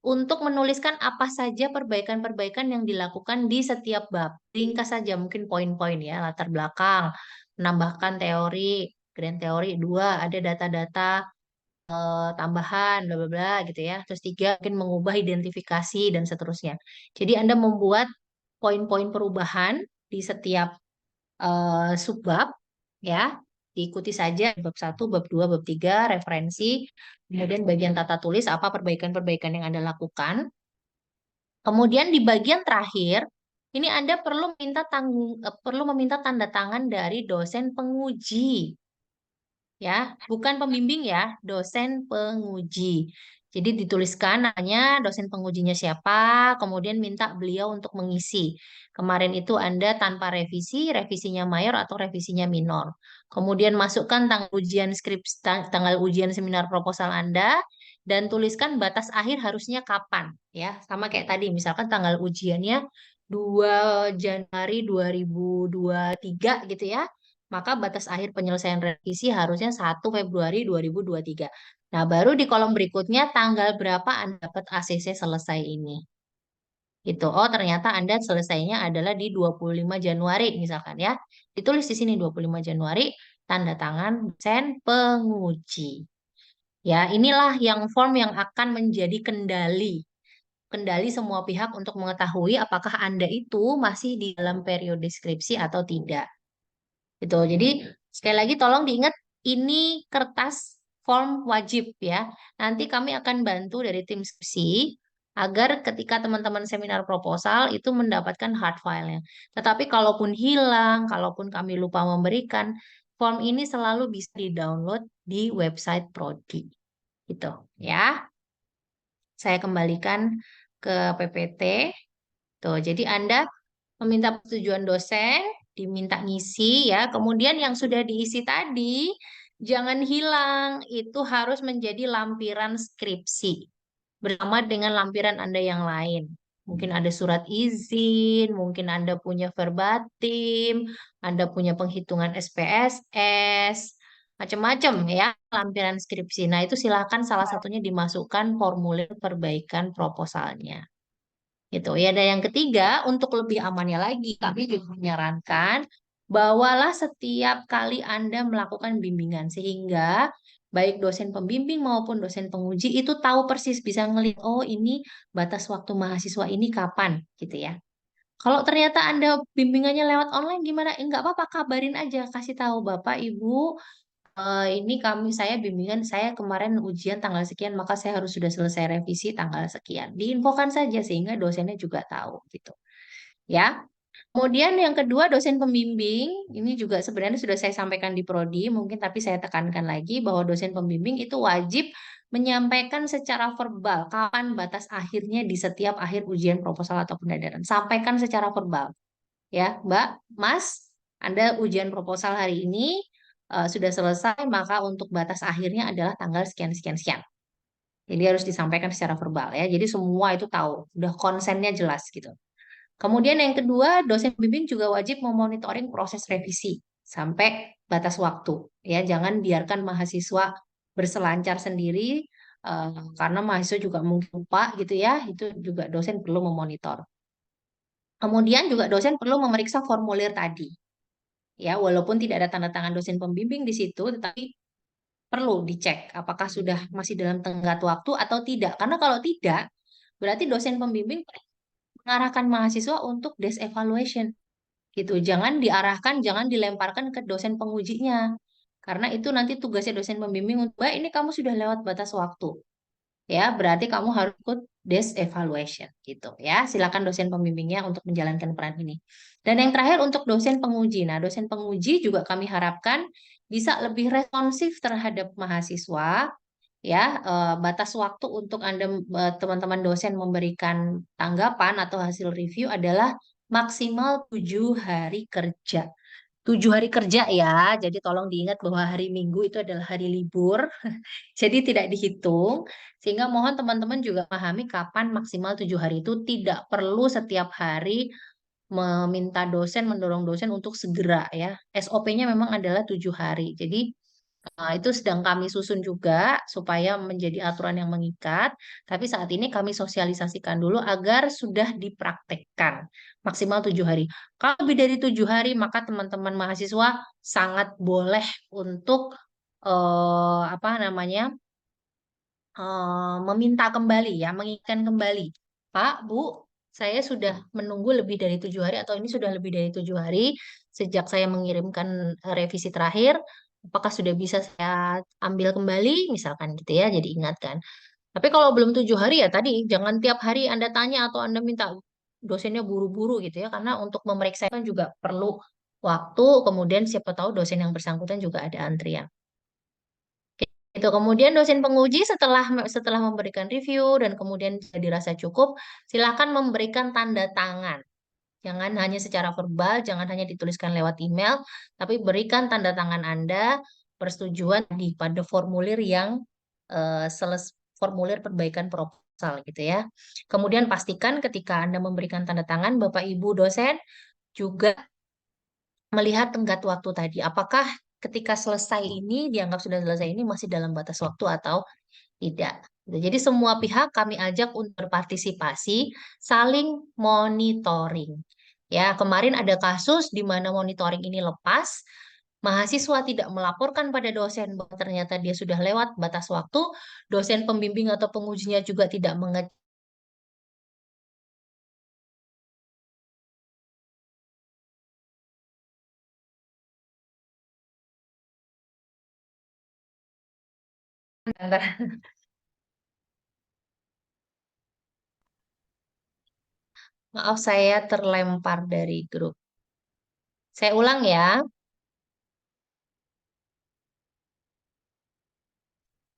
untuk menuliskan apa saja perbaikan-perbaikan yang dilakukan di setiap bab. Ringkas saja mungkin poin-poin ya, latar belakang, menambahkan teori, grand teori, dua, ada data-data tambahan, bla bla bla gitu ya. Terus tiga, mungkin mengubah identifikasi dan seterusnya. Jadi Anda membuat poin-poin perubahan di setiap subbab ya. Diikuti saja bab satu, bab 2, bab 3, referensi, kemudian bagian tata tulis apa perbaikan-perbaikan yang Anda lakukan. Kemudian di bagian terakhir, ini Anda perlu meminta tanda tangan dari dosen penguji ya, bukan pembimbing ya, dosen penguji. Jadi dituliskan namanya, dosen pengujinya siapa, kemudian minta beliau untuk mengisi. Kemarin itu Anda tanpa revisi, revisinya mayor atau revisinya minor. Kemudian masukkan tanggal ujian seminar proposal Anda dan tuliskan batas akhir harusnya kapan ya. Sama kayak tadi, misalkan tanggal ujiannya 2 Januari 2023 gitu ya, maka batas akhir penyelesaian revisi harusnya 1 Februari 2023. Nah, baru di kolom berikutnya tanggal berapa Anda dapat ACC selesai ini. Gitu. Oh, ternyata Anda selesainya adalah di 25 Januari misalkan ya. Ditulis di sini 25 Januari, tanda tangan dosen penguji. Ya, inilah yang form yang akan menjadi kendali semua pihak untuk mengetahui apakah Anda itu masih di dalam periode skripsi atau tidak. Gitu. Jadi sekali lagi tolong diingat ini kertas form wajib ya. Nanti kami akan bantu dari tim skripsi agar ketika teman-teman seminar proposal itu mendapatkan hard file-nya. Tetapi kalaupun hilang, kalaupun kami lupa memberikan, form ini selalu bisa di-download di website Prodi. Gitu ya. Saya kembalikan ke PPT. Tuh, jadi Anda meminta persetujuan dosen, diminta ngisi ya. Kemudian yang sudah diisi tadi jangan hilang, itu harus menjadi lampiran skripsi bersama dengan lampiran Anda yang lain. Mungkin ada surat izin, mungkin Anda punya verbatim, Anda punya penghitungan SPSS, macam-macam ya lampiran skripsi. Nah, itu silakan salah satunya dimasukkan formulir perbaikan proposalnya. Gitu. Ya, dan yang ketiga, untuk lebih amannya lagi, kami juga menyarankan bawalah setiap kali Anda melakukan bimbingan sehingga baik dosen pembimbing maupun dosen penguji itu tahu persis bisa ngelihat, oh ini batas waktu mahasiswa ini kapan gitu ya. Kalau ternyata Anda bimbingannya lewat online gimana? Enggak apa-apa, kabarin aja, kasih tahu Bapak, Ibu, ini saya bimbingan saya kemarin ujian tanggal sekian maka saya harus sudah selesai revisi tanggal sekian. Diinfokan saja sehingga dosennya juga tahu gitu. Ya. Kemudian yang kedua dosen pembimbing ini juga sebenarnya sudah saya sampaikan di prodi mungkin tapi saya tekankan lagi bahwa dosen pembimbing itu wajib menyampaikan secara verbal kapan batas akhirnya di setiap akhir ujian proposal atau pendadaran. Sampaikan secara verbal. Ya, Mbak, Mas, Anda ujian proposal hari ini sudah selesai, maka untuk batas akhirnya adalah tanggal sekian, sekian, sekian. Jadi harus disampaikan secara verbal ya. Jadi semua itu tahu, udah konsennya jelas gitu. Kemudian yang kedua, dosen pembimbing juga wajib memonitoring proses revisi sampai batas waktu. Ya, jangan biarkan mahasiswa berselancar sendiri karena mahasiswa juga mungkin lupa gitu ya. Itu juga dosen perlu memonitor. Kemudian juga dosen perlu memeriksa formulir tadi. Ya, walaupun tidak ada tanda tangan dosen pembimbing di situ, tetapi perlu dicek apakah sudah masih dalam tenggat waktu atau tidak. Karena kalau tidak, berarti dosen pembimbing mengarahkan mahasiswa untuk desk evaluation gitu. Jangan diarahkan, jangan dilemparkan ke dosen pengujinya. Karena itu nanti tugasnya dosen pembimbing untuk, "Mbak, ini kamu sudah lewat batas waktu. Ya, berarti kamu harus ikut desk evaluation gitu ya. Silakan dosen pembimbingnya untuk menjalankan peran ini. Dan yang terakhir untuk dosen penguji. Nah, dosen penguji juga kami harapkan bisa lebih responsif terhadap mahasiswa ya. Batas waktu untuk Anda teman-teman dosen memberikan tanggapan atau hasil review adalah maksimal 7 hari kerja. 7 hari kerja ya, jadi tolong diingat bahwa hari Minggu itu adalah hari libur. Jadi tidak dihitung, sehingga mohon teman-teman juga pahami kapan maksimal 7 hari itu tidak perlu setiap hari meminta dosen, mendorong dosen untuk segera ya. SOP-nya memang adalah 7 hari. Jadi itu sedang kami susun juga supaya menjadi aturan yang mengikat. Tapi saat ini kami sosialisasikan dulu agar sudah dipraktekkan maksimal 7 hari. Kalau lebih dari 7 hari, maka teman-teman mahasiswa sangat boleh untuk apa namanya meminta kembali ya, mengingatkan kembali. Pak, Bu, saya sudah menunggu lebih dari 7 hari atau ini sudah lebih dari 7 hari sejak saya mengirimkan revisi terakhir. Apakah sudah bisa saya ambil kembali? Misalkan gitu ya, jadi ingatkan. Tapi kalau belum 7 hari ya tadi, jangan tiap hari Anda tanya atau Anda minta dosennya buru-buru gitu ya, karena untuk memeriksa kan juga perlu waktu, kemudian siapa tahu dosen yang bersangkutan juga ada antrian. Itu kemudian dosen penguji setelah setelah memberikan review dan kemudian dirasa cukup, silakan memberikan tanda tangan. Jangan hanya secara verbal, jangan hanya dituliskan lewat email, tapi berikan tanda tangan Anda persetujuan di pada formulir yang formulir perbaikan proposal gitu ya. Kemudian pastikan ketika Anda memberikan tanda tangan, Bapak Ibu dosen juga melihat tenggat waktu tadi. Apakah ketika selesai ini, dianggap sudah selesai ini masih dalam batas waktu atau tidak. Jadi semua pihak kami ajak untuk berpartisipasi, saling monitoring. Ya, kemarin ada kasus di mana monitoring ini lepas, mahasiswa tidak melaporkan pada dosen bahwa ternyata dia sudah lewat batas waktu, dosen pembimbing atau pengujinya juga tidak mengecek. Maaf, saya terlempar dari grup. Saya ulang ya.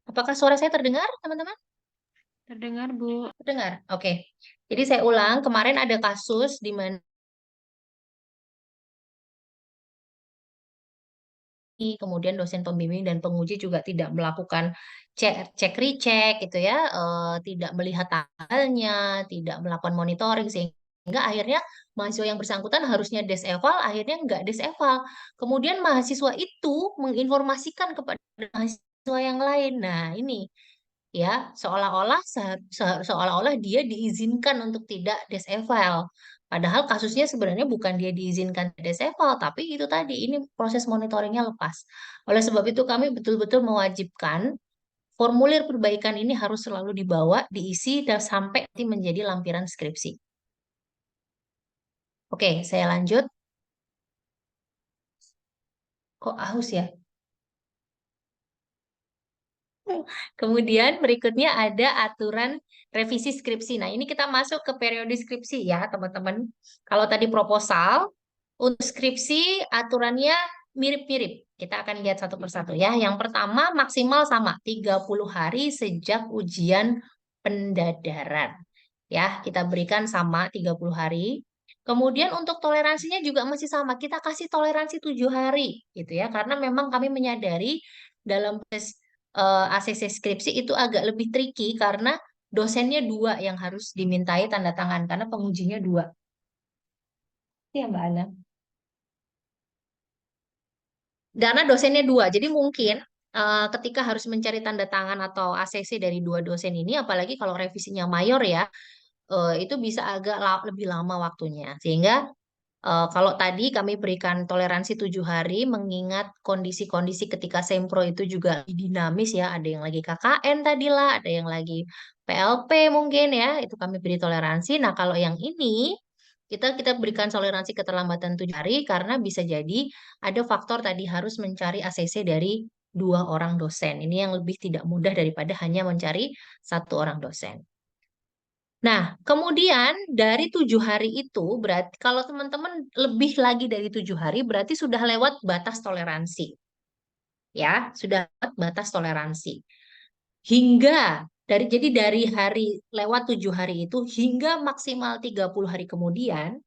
Apakah suara saya terdengar, teman-teman? Terdengar, Bu. Terdengar. Oke. Jadi saya ulang, kemarin ada kasus di mana kemudian dosen pembimbing dan penguji juga tidak melakukan cek recheck gitu ya, tidak melihat tanggalnya, tidak melakukan monitoring sehingga akhirnya mahasiswa yang bersangkutan harusnya des eval, akhirnya nggak des eval. Kemudian mahasiswa itu menginformasikan kepada mahasiswa yang lain. Nah, ini ya seolah-olah seolah-olah dia diizinkan untuk tidak des eval. Padahal kasusnya sebenarnya bukan dia diizinkan des eval, tapi itu tadi ini proses monitoringnya lepas. Oleh sebab itu kami betul-betul mewajibkan formulir perbaikan ini harus selalu dibawa, diisi dan sampai nanti menjadi lampiran skripsi. Oke, saya lanjut. Kok aus ya? Kemudian berikutnya ada aturan revisi skripsi. Nah, ini kita masuk ke periode skripsi ya, teman-teman. Kalau tadi proposal, untuk skripsi aturannya mirip-mirip. Kita akan lihat satu persatu ya. Yang pertama maksimal sama, 30 hari sejak ujian pendadaran. Ya, kita berikan sama 30 hari. Kemudian untuk toleransinya juga masih sama. Kita kasih toleransi 7 hari gitu ya. Karena memang kami menyadari dalam proses ACC skripsi itu agak lebih tricky karena dosennya dua yang harus dimintai tanda tangan karena pengujinya dua. Iya, Mbak Ana. Karena dosennya dua, jadi mungkin ketika harus mencari tanda tangan atau ACC dari dua dosen ini, apalagi kalau revisinya mayor ya, itu bisa agak lebih lama waktunya. Sehingga Kalau tadi kami berikan toleransi 7 hari, mengingat kondisi-kondisi ketika sempro itu juga dinamis ya, ada yang lagi KKN tadi lah, ada yang lagi PLP mungkin ya, itu kami beri toleransi. Nah, kalau yang ini kita berikan toleransi keterlambatan 7 hari karena bisa jadi ada faktor tadi harus mencari ACC dari 2 orang dosen. Ini yang lebih tidak mudah daripada hanya mencari 1 orang dosen. Nah, kemudian dari 7 hari itu berarti kalau teman-teman lebih lagi dari 7 hari berarti sudah lewat batas toleransi. Ya, sudah lewat batas toleransi. Hingga jadi dari hari lewat 7 hari itu hingga maksimal 30 hari kemudian,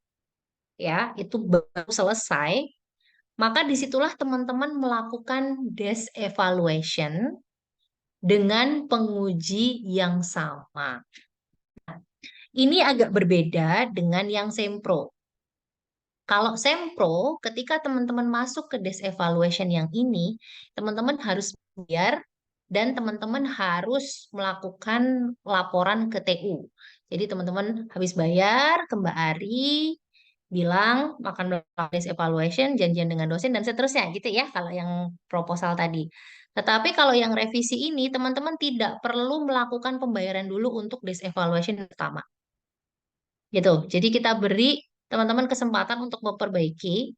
ya, itu baru selesai, maka disitulah teman-teman melakukan desk evaluation dengan penguji yang sama. Ini agak berbeda dengan yang sempro. Kalau sempro, ketika teman-teman masuk ke desk evaluation yang ini, teman-teman harus bayar dan teman-teman harus melakukan laporan ke TU. Jadi teman-teman habis bayar ke Mbak Ari, bilang akan melakukan desk evaluation, janjian dengan dosen, dan seterusnya gitu ya, kalau yang proposal tadi. Tetapi kalau yang revisi ini, teman-teman tidak perlu melakukan pembayaran dulu untuk desk evaluation pertama. Gitu. Jadi kita beri teman-teman kesempatan untuk memperbaiki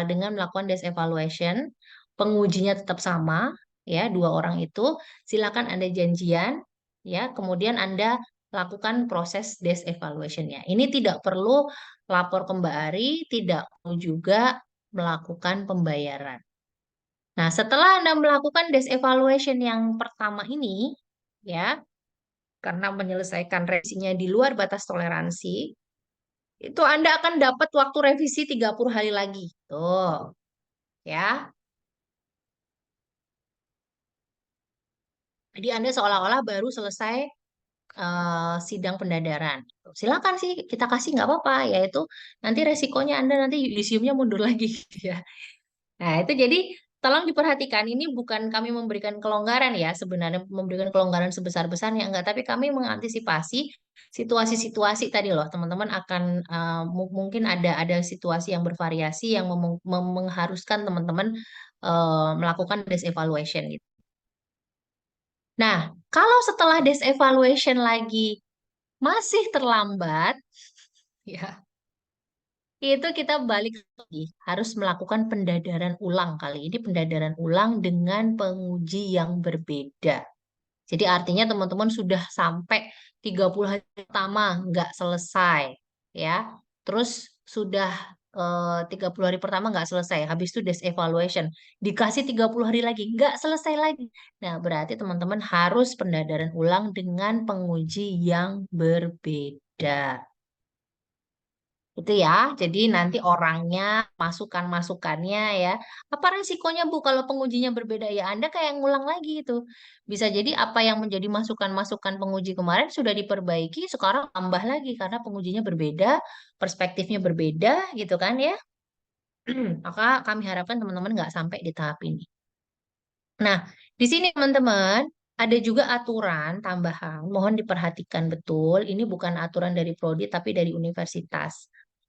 dengan melakukan desk evaluation. Pengujinya tetap sama, ya, 2 orang itu. Silakan Anda janjian, ya. Kemudian Anda lakukan proses desk evaluation-nya. Ini tidak perlu lapor ke Mbak Ari, tidak perlu juga melakukan pembayaran. Nah, setelah Anda melakukan desk evaluation yang pertama ini, ya, karena menyelesaikan revisinya di luar batas toleransi, itu Anda akan dapat waktu revisi 30 hari lagi. Tuh, ya. Jadi Anda seolah-olah baru selesai sidang pendadaran. Silakan sih kita kasih nggak apa-apa, yaitu nanti resikonya Anda nanti yudisiumnya mundur lagi gitu ya. Nah, itu jadi tolong diperhatikan, ini bukan kami memberikan kelonggaran ya, sebenarnya memberikan kelonggaran sebesar-besarnya enggak, tapi kami mengantisipasi situasi-situasi tadi loh, teman-teman akan mungkin ada situasi yang bervariasi yang mengharuskan teman-teman melakukan desk evaluation gitu. Nah, kalau setelah desk evaluation lagi masih terlambat, ya itu kita balik lagi, harus melakukan pendadaran ulang kali ini, pendadaran ulang dengan penguji yang berbeda. Jadi artinya teman-teman sudah sampai 30 hari pertama nggak selesai, ya. Terus sudah 30 hari pertama nggak selesai, habis itu desk evaluation, dikasih 30 hari lagi, nggak selesai lagi. Nah, berarti teman-teman harus pendadaran ulang dengan penguji yang berbeda. Itu ya, jadi nanti orangnya, masukan-masukannya ya. Apa resikonya Bu kalau pengujinya berbeda ya? Anda kayak ngulang lagi itu. Bisa jadi apa yang menjadi masukan-masukan penguji kemarin sudah diperbaiki, sekarang tambah lagi karena pengujinya berbeda, perspektifnya berbeda gitu kan ya. Maka kami harapkan teman-teman nggak sampai di tahap ini. Nah, di sini teman-teman, ada juga aturan tambahan, mohon diperhatikan betul, ini bukan aturan dari prodi tapi dari universitas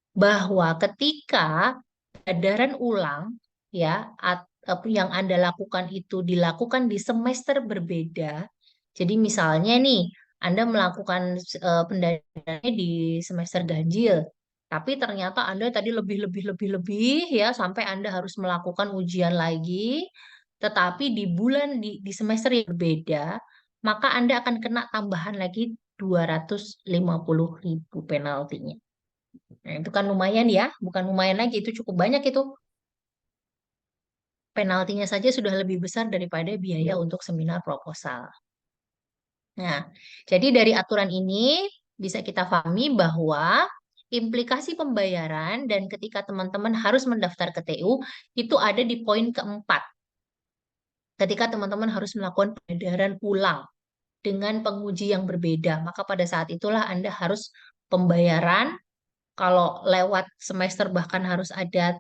bahwa ketika pendadaran ulang ya yang Anda lakukan itu dilakukan di semester berbeda. Jadi misalnya nih, Anda melakukan pendadarannya di semester ganjil, tapi ternyata Anda tadi lebih ya sampai Anda harus melakukan ujian lagi, tetapi di di semester yang berbeda, maka Anda akan kena tambahan lagi 250.000 penaltinya. Nah, itu kan lumayan ya, bukan lumayan lagi, itu cukup banyak itu. Penaltinya saja sudah lebih besar daripada biaya untuk seminar proposal. Nah, jadi dari aturan ini bisa kita pahami bahwa implikasi pembayaran dan ketika teman-teman harus mendaftar ke TU itu ada di poin keempat. Ketika teman-teman harus melakukan pendaran ulang dengan penguji yang berbeda, maka pada saat itulah Anda harus pembayaran. Kalau lewat semester bahkan harus ada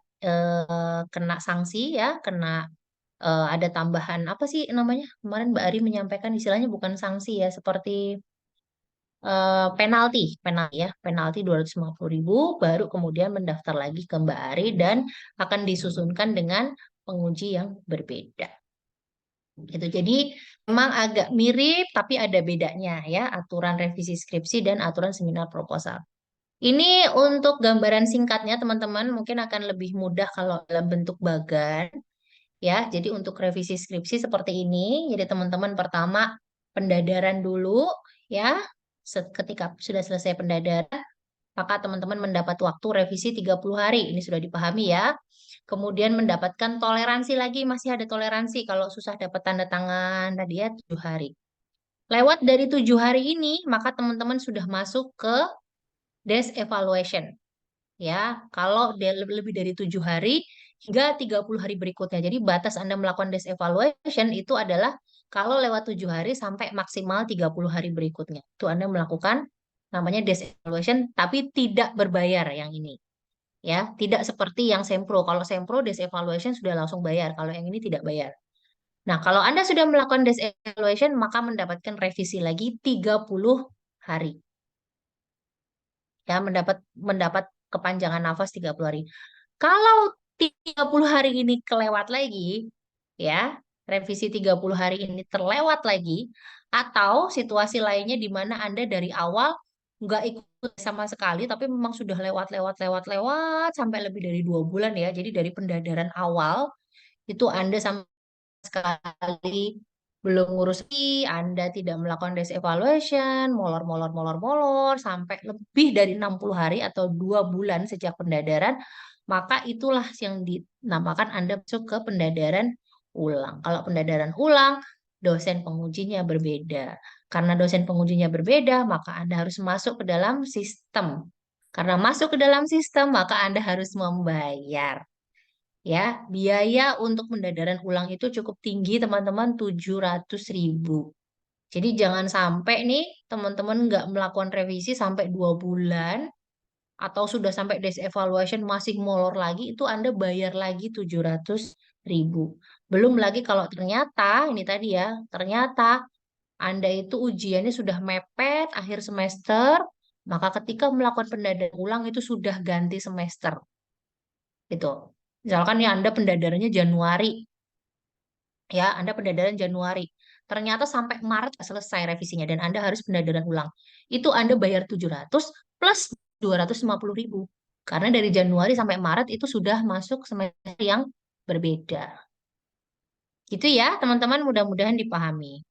kena sanksi ya, kena ada tambahan apa sih namanya? Kemarin Mbak Ari menyampaikan istilahnya bukan sanksi ya, seperti penalti ya, penalti 250.000, baru kemudian mendaftar lagi ke Mbak Ari dan akan disusunkan dengan penguji yang berbeda. Gitu. Jadi memang agak mirip tapi ada bedanya ya, aturan revisi skripsi dan aturan seminar proposal. Ini untuk gambaran singkatnya teman-teman mungkin akan lebih mudah kalau dalam bentuk bagan ya. Jadi untuk revisi skripsi seperti ini. Jadi teman-teman pertama pendadaran dulu ya. Ketika sudah selesai pendadaran, maka teman-teman mendapat waktu revisi 30 hari. Ini sudah dipahami ya. Kemudian mendapatkan toleransi lagi, masih ada toleransi kalau susah dapat tanda tangan tadi ya 7 hari. Lewat dari 7 hari ini, maka teman-teman sudah masuk ke desk evaluation. Ya, kalau lebih dari 7 hari hingga 30 hari berikutnya. Jadi batas Anda melakukan desk evaluation itu adalah kalau lewat 7 hari sampai maksimal 30 hari berikutnya. Itu Anda melakukan namanya desk evaluation, tapi tidak berbayar yang ini. Ya, tidak seperti yang Sempro. Kalau Sempro desk evaluation sudah langsung bayar, kalau yang ini tidak bayar. Nah, kalau Anda sudah melakukan desk evaluation, maka mendapatkan revisi lagi 30 hari. Ya, mendapat kepanjangan nafas 30 hari. Kalau 30 hari ini kelewat lagi, ya, revisi 30 hari ini terlewat lagi, atau situasi lainnya di mana Anda dari awal nggak ikut sama sekali, tapi memang sudah lewat sampai lebih dari 2 bulan ya. Jadi dari pendadaran awal, itu Anda sama sekali belum ngurus Anda tidak melakukan desk evaluation, molor sampai lebih dari 60 hari atau 2 bulan sejak pendadaran, maka itulah yang dinamakan Anda masuk ke pendadaran ulang. Kalau pendadaran ulang, dosen pengujinya berbeda. Karena dosen pengujinya berbeda, maka Anda harus masuk ke dalam sistem. Karena masuk ke dalam sistem, maka Anda harus membayar. Ya, biaya untuk pendadaran ulang itu cukup tinggi, teman-teman, 700.000. Jadi jangan sampai nih teman-teman nggak melakukan revisi sampai 2 bulan atau sudah sampai desk evaluation masih molor lagi, itu Anda bayar lagi 700.000. Belum lagi kalau ternyata, ini tadi ya, ternyata Anda itu ujiannya sudah mepet akhir semester, maka ketika melakukan pendadaran ulang itu sudah ganti semester. Gitu. Misalkan ya Anda pendadarannya Januari, ya Anda pendadaran Januari. Ternyata sampai Maret nggak selesai revisinya dan Anda harus pendadaran ulang. Itu Anda bayar 700 plus 250.000. Karena dari Januari sampai Maret itu sudah masuk semester yang berbeda. Gitu ya, teman-teman, mudah-mudahan dipahami.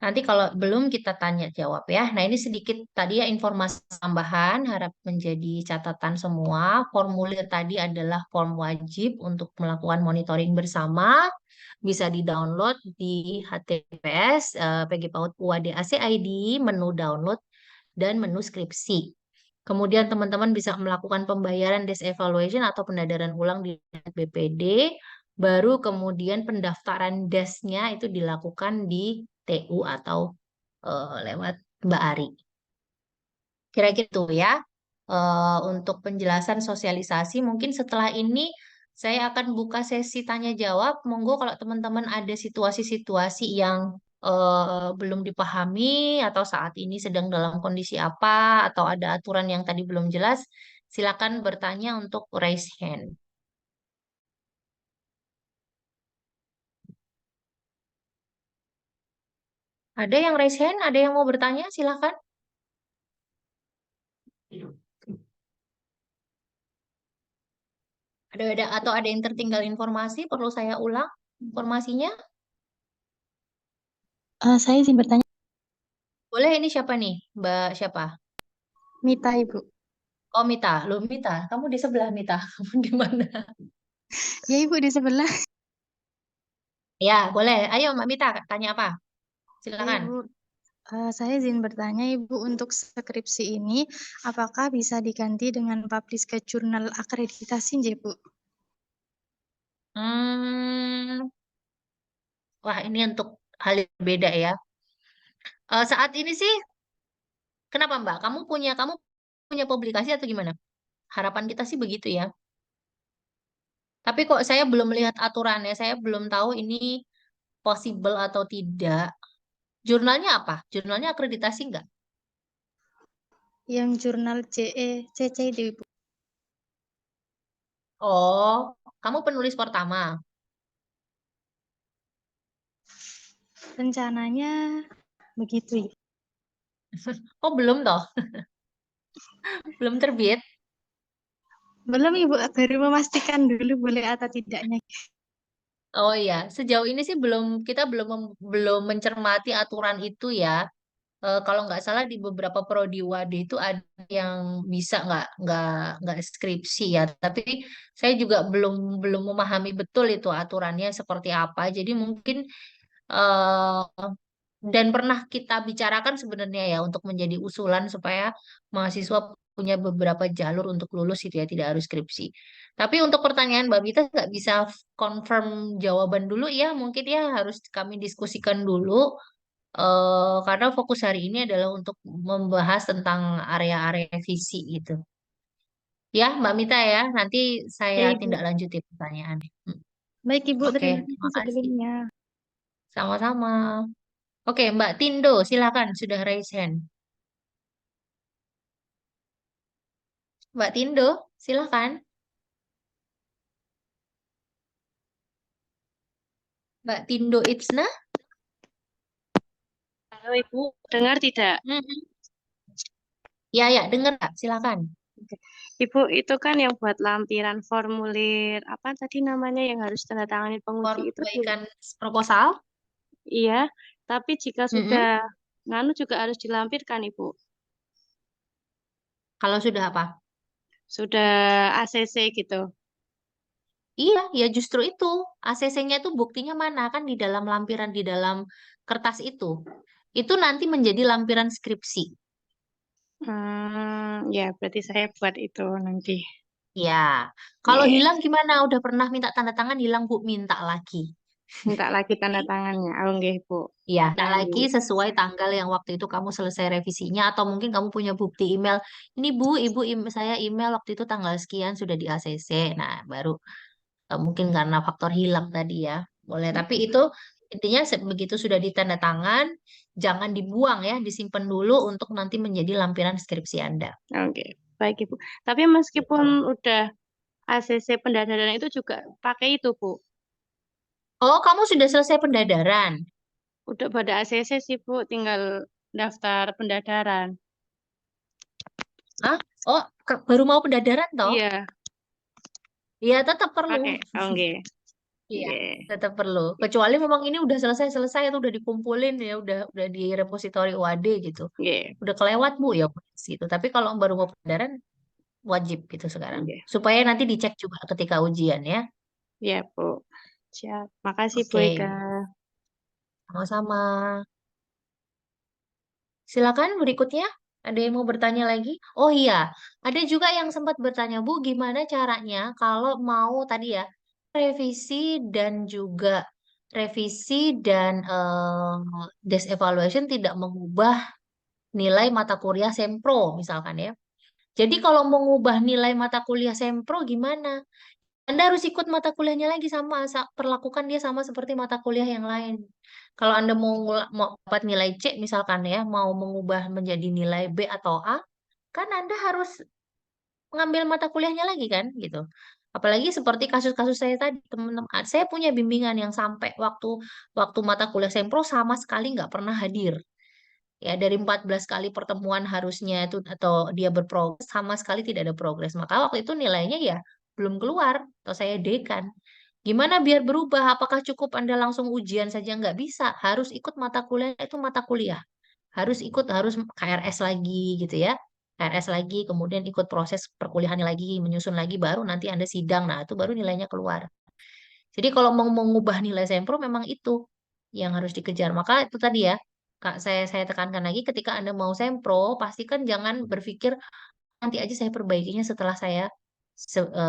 Nanti kalau belum kita tanya jawab ya. Nah, ini sedikit tadi ya informasi tambahan, harap menjadi catatan semua. Formulir tadi adalah form wajib untuk melakukan monitoring bersama. Bisa di-download di HTTPS PG PAUD UAD ID, menu download dan menu skripsi. Kemudian teman-teman bisa melakukan pembayaran desk evaluation atau pendadaran ulang di BPD. Baru kemudian pendaftaran desk-nya itu dilakukan di TU atau lewat Mbak Ari. Kira-kira itu ya. Untuk penjelasan sosialisasi, mungkin setelah ini saya akan buka sesi tanya jawab. Monggo kalau teman-teman ada situasi-situasi yang belum dipahami atau saat ini sedang dalam kondisi apa atau ada aturan yang tadi belum jelas, silakan bertanya untuk raise hand. Ada yang raise hand? Ada yang mau bertanya? Silakan. Ada atau ada yang tertinggal informasi? Perlu saya ulang informasinya? Saya izin bertanya. Boleh, ini siapa nih? Mbak siapa? Mita, Ibu. Oh, Mita. Loh, Mita. Kamu di sebelah, Mita. Kamu di mana? Ya, Ibu di sebelah. Ya, boleh. Ayo, Mbak Mita. Tanya apa? Ya, Silakan. Ibu. Saya izin bertanya, Ibu, untuk skripsi ini, apakah bisa diganti dengan publish ke jurnal akreditasi, Ibu? Hmm, wah, ini untuk hal yang berbeda ya. Saat ini sih, kenapa Mbak? Kamu punya publikasi atau gimana? Harapan kita sih begitu ya. Tapi kok saya belum melihat aturannya, saya belum tahu ini possible atau tidak. Jurnalnya apa? Jurnalnya akreditasi nggak? Yang jurnal CC itu, Ibu. Oh, kamu penulis pertama. Rencananya begitu, Ibu. Oh, belum toh? Belum terbit? Belum, Ibu, baru memastikan dulu boleh atau tidaknya. Oh iya, sejauh ini sih kita belum mencermati aturan itu ya. Kalau nggak salah di beberapa prodi Wadi itu ada yang bisa nggak skripsi ya. Tapi saya juga belum belum memahami betul itu aturannya seperti apa. Jadi mungkin eh, dan pernah kita bicarakan sebenarnya ya untuk menjadi usulan supaya mahasiswa punya beberapa jalur untuk lulus itu ya tidak harus skripsi. Tapi untuk pertanyaan Mbak Mita nggak bisa confirm jawaban dulu ya. Mungkin ya harus kami diskusikan dulu. Karena fokus hari ini adalah untuk membahas tentang area-area visi gitu. Ya, Mbak Mita ya, nanti saya Ya, tindak Ibu. lanjuti pertanyaannya. Baik, Ibu, Oke, terima terima kasih kasih. sebelumnya. Sama-sama. Oke, Mbak Tindo, silakan sudah raise hand. Mbak Tindo, silakan. Mbak Tindo Ipsna. Halo Ibu, dengar tidak? Mhm. Ya, ya, dengar Kak, silakan. Oke. Ibu, itu kan yang buat lampiran formulir, apa tadi namanya yang harus tanda tangani penguji Form itu? perbaikan proposal. Iya, tapi jika sudah Mhm. nganu juga harus dilampirkan Ibu. Kalau sudah apa? Sudah ACC gitu. Iya, ya justru itu. ACC-nya itu buktinya mana? Kan di dalam lampiran, di dalam kertas itu. Itu nanti menjadi lampiran skripsi. Ya berarti saya buat itu nanti. Ya, kalau Ya, hilang gimana? Udah pernah minta tanda tangan, hilang Bu, minta lagi. minta lagi tanda tangannya. Oh, nggih, Bu. Ya, minta lagi Lanjut. sesuai tanggal yang waktu itu kamu selesai revisinya, atau mungkin kamu punya bukti email. Ini Bu, Ibu, saya email waktu itu tanggal sekian sudah di ACC. Nah, baru mungkin karena faktor hilang tadi ya. Boleh, tapi itu intinya begitu sudah ditanda tangan, jangan dibuang ya, disimpan dulu untuk nanti menjadi lampiran skripsi Anda. Oke, baik Ibu. Tapi meskipun Gitu. udah ACC pendadaran itu juga pakai itu, Bu. Oh, kamu sudah selesai pendadaran? Udah pada ACC sih, Bu, tinggal daftar pendadaran. Hah? Oh, baru mau pendadaran toh? Iya, Iya, tetap perlu. pakai. Oh, nggih. Iya, Nggih. tetap perlu. Kecuali memang ini udah selesai-selesai atau udah dikumpulin ya, udah di repositori UAD gitu. Nggih. Udah kelewat Bu ya gitu. Tapi kalau baru mau pendadaran wajib gitu sekarang. Nggih. Supaya nanti dicek juga ketika ujian ya. Iya, Bu. Siap. Makasih, Bu Oke, Eka. sama-sama. Silakan berikutnya. Ada yang mau bertanya lagi? Oh iya, ada juga yang sempat bertanya, Bu, gimana caranya kalau mau tadi ya revisi dan juga desk evaluation tidak mengubah nilai mata kuliah sempro misalkan ya. Jadi kalau mengubah nilai mata kuliah sempro gimana? Anda harus ikut mata kuliahnya lagi sama, perlakukan dia sama seperti mata kuliah yang lain. Kalau Anda mau dapat nilai C misalkan ya, mau mengubah menjadi nilai B atau A, kan Anda harus mengambil mata kuliahnya lagi kan, gitu. Apalagi seperti kasus-kasus saya tadi, teman-teman, saya punya bimbingan yang sampai waktu waktu mata kuliah sempro sama sekali nggak pernah hadir. Ya, dari 14 kali pertemuan harusnya itu atau dia berprogres sama sekali tidak ada progres. Maka waktu itu nilainya ya belum keluar atau saya dekan. Gimana biar berubah? Apakah cukup Anda langsung ujian saja? Nggak bisa. Harus ikut mata kuliah itu mata kuliah. Harus KRS lagi gitu ya. KRS lagi, kemudian ikut proses perkuliahan lagi, menyusun lagi, baru nanti Anda sidang. Nah, itu baru nilainya keluar. Jadi kalau mau mengubah nilai sempro memang itu yang harus dikejar. Maka itu tadi ya, Kak, saya tekankan lagi ketika Anda mau sempro, pastikan jangan berpikir nanti aja saya perbaikinya setelah saya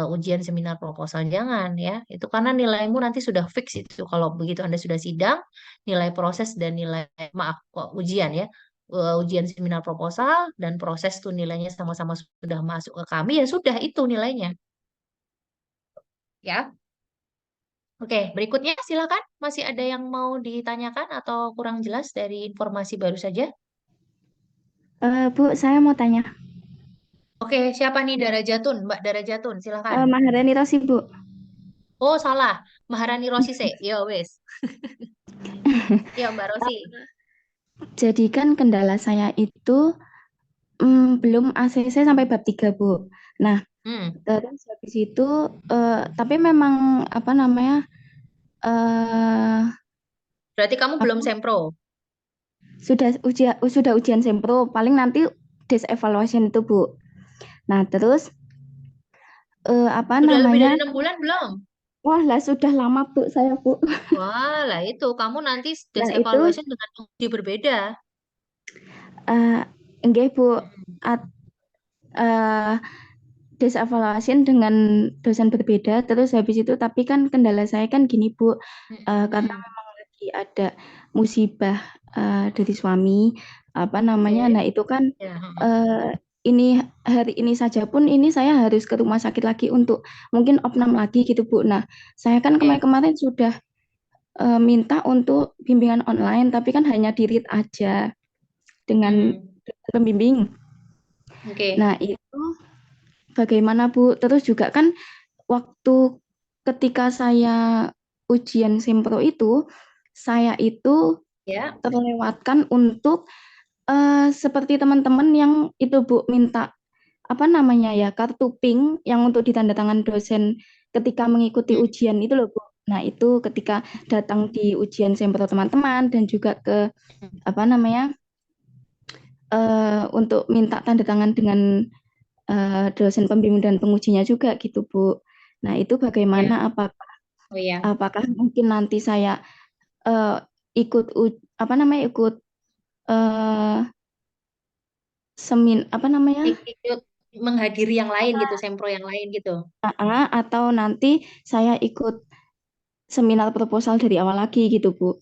ujian seminar proposal. Jangan ya. Itu karena nilaimu nanti sudah fix itu. Kalau begitu Anda sudah sidang, nilai proses dan nilai maaf kok ujian ya. Ujian seminar proposal dan proses tuh nilainya sama-sama sudah masuk ke kami ya sudah itu nilainya. Ya. Oke, berikutnya silakan. Masih ada yang mau ditanyakan atau kurang jelas dari informasi baru saja? Bu, saya mau tanya. Oke, siapa nih Darajatun? Mbak Darajatun, silakan. Maharani Rosi, Bu. Oh, salah. Maharani Rosise. Yo, wes. Yo, Mbak Rosi. Jadi kan kendala saya itu belum ACC sampai bab 3, Bu. Nah, Hmm, terus habis itu, tapi memang apa namanya, eh berarti kamu belum apa, sempro. sudah ujian sempro, paling nanti des evaluation itu, Bu. Nah, terus apa Sudah lebih namanya, dari 6 bulan belum? wah lah sudah lama, Bu, saya, Bu. Wah, lah itu. Kamu nanti Nah, stage itu evaluation dengan uji berbeda. eh enggak, Bu. Mm-mm. At- eh des evaluation dengan dosen berbeda, terus habis itu tapi kan kendala saya kan gini, Bu, karena Mm-mm. memang lagi ada musibah dari suami, apa namanya, Oke. nah itu kan Ya. eh, ini hari ini saja pun ini saya harus ke rumah sakit lagi untuk mungkin opnam lagi gitu, Bu. Nah, saya kan Oke. kemarin-kemarin sudah minta untuk bimbingan online, tapi kan hanya di-read aja dengan Mm. pembimbing. Oke. Nah, itu bagaimana, Bu? Terus juga kan waktu ketika saya ujian sempro itu, saya itu Ya. terlewatkan untuk seperti teman-teman yang itu, Bu, minta apa namanya ya, kartu pink yang untuk ditandatangan dosen ketika mengikuti Mm. ujian itu loh, Bu. Nah, itu ketika datang di ujian sempro teman-teman dan juga ke apa namanya untuk minta tanda tangan dengan dosen pembimbing dan pengujinya juga gitu, Bu. Nah, itu bagaimana, Ya. apakah Oh ya. apakah mungkin nanti saya eh, ikut apa namanya, ikut eh apa namanya, Ikut menghadiri yang lain gitu, sempro yang lain gitu. atau nanti saya ikut seminar proposal dari awal lagi gitu, Bu.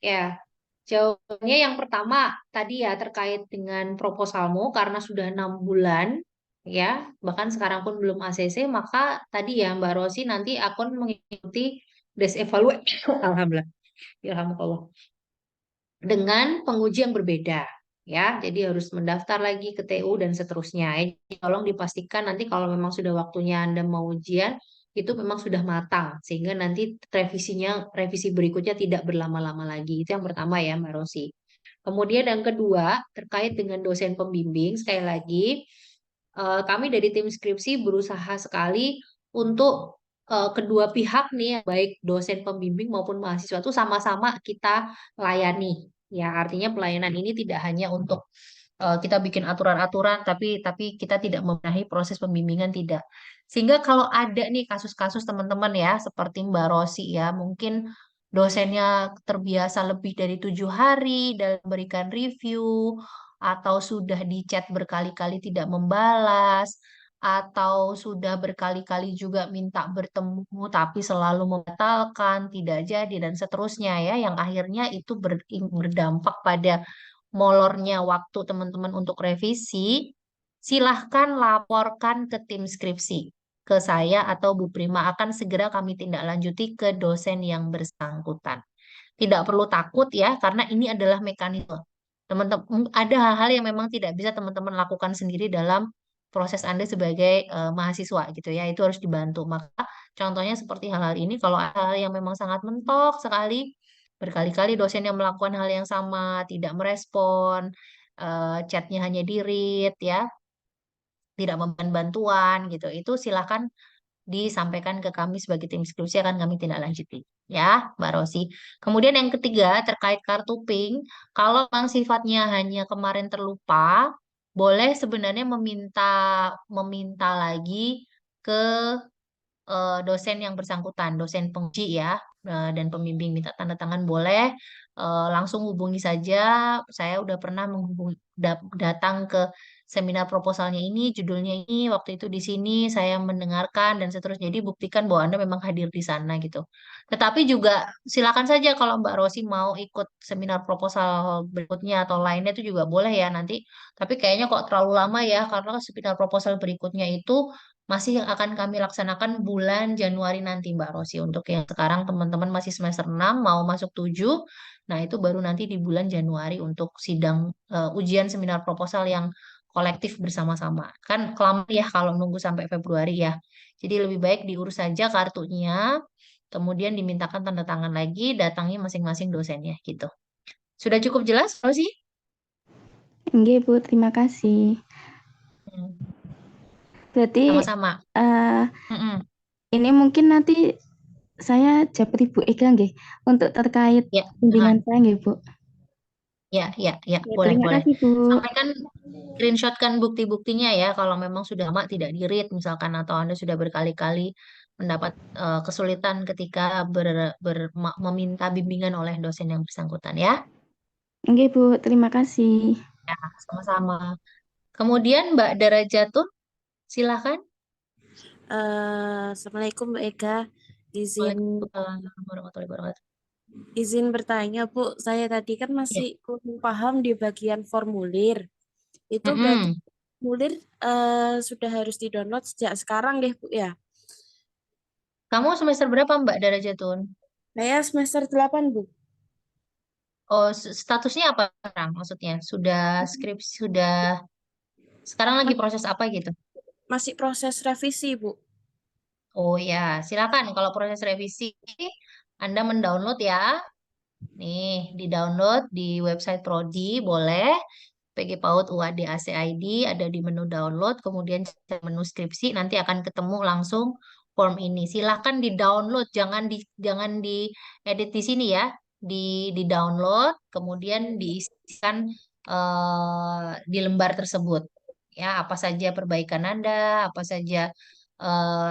Ya. Jawabannya yang pertama tadi ya terkait dengan proposalmu karena sudah 6 bulan ya, bahkan sekarang pun belum ACC, maka tadi ya Mbak Rosi nanti akan mengikuti des evaluasi. Alhamdulillah. Alhamdulillah. Dengan penguji yang berbeda ya. Jadi harus mendaftar lagi ke TU dan seterusnya. Jadi tolong dipastikan nanti kalau memang sudah waktunya Anda mau ujian itu memang sudah matang sehingga nanti revisi berikutnya tidak berlama-lama lagi. Itu yang pertama ya Mbak Rosi. Kemudian yang kedua terkait dengan dosen pembimbing sekali lagi kami dari tim skripsi berusaha sekali untuk kedua pihak nih, baik dosen pembimbing maupun mahasiswa itu sama-sama kita layani. Ya, artinya pelayanan ini tidak hanya untuk kita bikin aturan-aturan, tapi kita tidak membenahi proses pembimbingan tidak. Sehingga kalau ada nih kasus-kasus teman-teman ya, seperti Mbak Rosi ya, mungkin dosennya terbiasa lebih dari 7 hari dalam memberikan review, atau sudah di chat berkali-kali tidak membalas, atau sudah berkali-kali juga minta bertemu tapi selalu membatalkan, tidak jadi dan seterusnya ya, yang akhirnya itu berdampak pada molornya waktu teman-teman untuk revisi, silahkan laporkan ke tim skripsi, ke saya atau Bu Prima akan segera kami tindak lanjuti ke dosen yang bersangkutan. Tidak perlu takut ya, karena ini adalah mekanisme. Teman-teman, ada hal-hal yang memang tidak bisa teman-teman lakukan sendiri dalam proses Anda sebagai mahasiswa gitu ya, itu harus dibantu. Maka contohnya seperti hal-hal ini, kalau ada hal yang memang sangat mentok sekali, berkali-kali dosen yang melakukan hal yang sama, tidak merespon, chatnya hanya di-read ya, tidak memberikan bantuan gitu, itu silakan disampaikan ke kami sebagai tim skripsi akan kami tindak lanjuti ya Mbak Rosi. Kemudian yang ketiga terkait kartu pink, kalau memang sifatnya hanya kemarin terlupa, boleh sebenarnya meminta meminta lagi ke dosen yang bersangkutan, dosen penguji ya, dan pembimbing minta tanda tangan boleh, langsung hubungi saja. Saya udah pernah datang ke seminar proposalnya ini, judulnya ini, waktu itu di sini saya mendengarkan dan seterusnya. Jadi buktikan bahwa Anda memang hadir di sana gitu. Tetapi juga silakan saja kalau Mbak Rosi mau ikut seminar proposal berikutnya atau lainnya itu juga boleh ya nanti. Tapi kayaknya kok terlalu lama ya, karena seminar proposal berikutnya itu masih akan kami laksanakan bulan Januari nanti Mbak Rosi. Untuk yang sekarang teman-teman masih semester 6 mau masuk 7. Nah, itu baru nanti di bulan Januari untuk sidang ujian seminar proposal yang kolektif bersama-sama. Kan kelamaan ya kalau nunggu sampai Februari ya. Jadi lebih baik diurus saja kartunya, kemudian dimintakan tanda tangan lagi, datangi masing-masing dosennya gitu. Sudah cukup jelas, sih? Nggih, Bu, terima kasih. Hmm, Berarti Sama-sama. Mm-mm. ini mungkin nanti saya japri Bu Ega nggih untuk terkait Ya, bimbingan saya nggih, Bu. ya, Ya, boleh, Terima boleh. kasih, Bu. Sampaikan screenshotkan bukti-buktinya ya kalau memang sudah lama tidak di-read misalkan atau Anda sudah berkali-kali mendapat kesulitan ketika meminta bimbingan oleh dosen yang bersangkutan ya. Nggih, Bu, terima kasih. Ya, sama-sama. Kemudian Mbak Darajatun, silakan. Assalamualaikum Mbak Ega. Izin Waalaikumsalam warahmatullahi wabarakatuh. izin bertanya Bu, saya tadi kan Ya. masih kurang paham di bagian formulir. Itu berarti Mm-mm. formulir sudah harus di-download sejak sekarang deh Bu ya. Kamu semester berapa Mbak Darajatun? Saya semester 8 Bu. Oh, statusnya apa sekarang? Maksudnya sudah skripsi, sudah sekarang lagi proses apa gitu? Masih proses revisi Bu. Oh ya, silakan kalau proses revisi Anda mendownload ya. Nih, di-download di website Prodi boleh. PG PAUD UAD ACID ada di menu download, kemudian menu skripsi nanti akan ketemu langsung form ini. Silakan di-download, jangan diedit di sini ya. Di-download, kemudian diisikan di lembar tersebut. Ya, apa saja perbaikan Anda, apa saja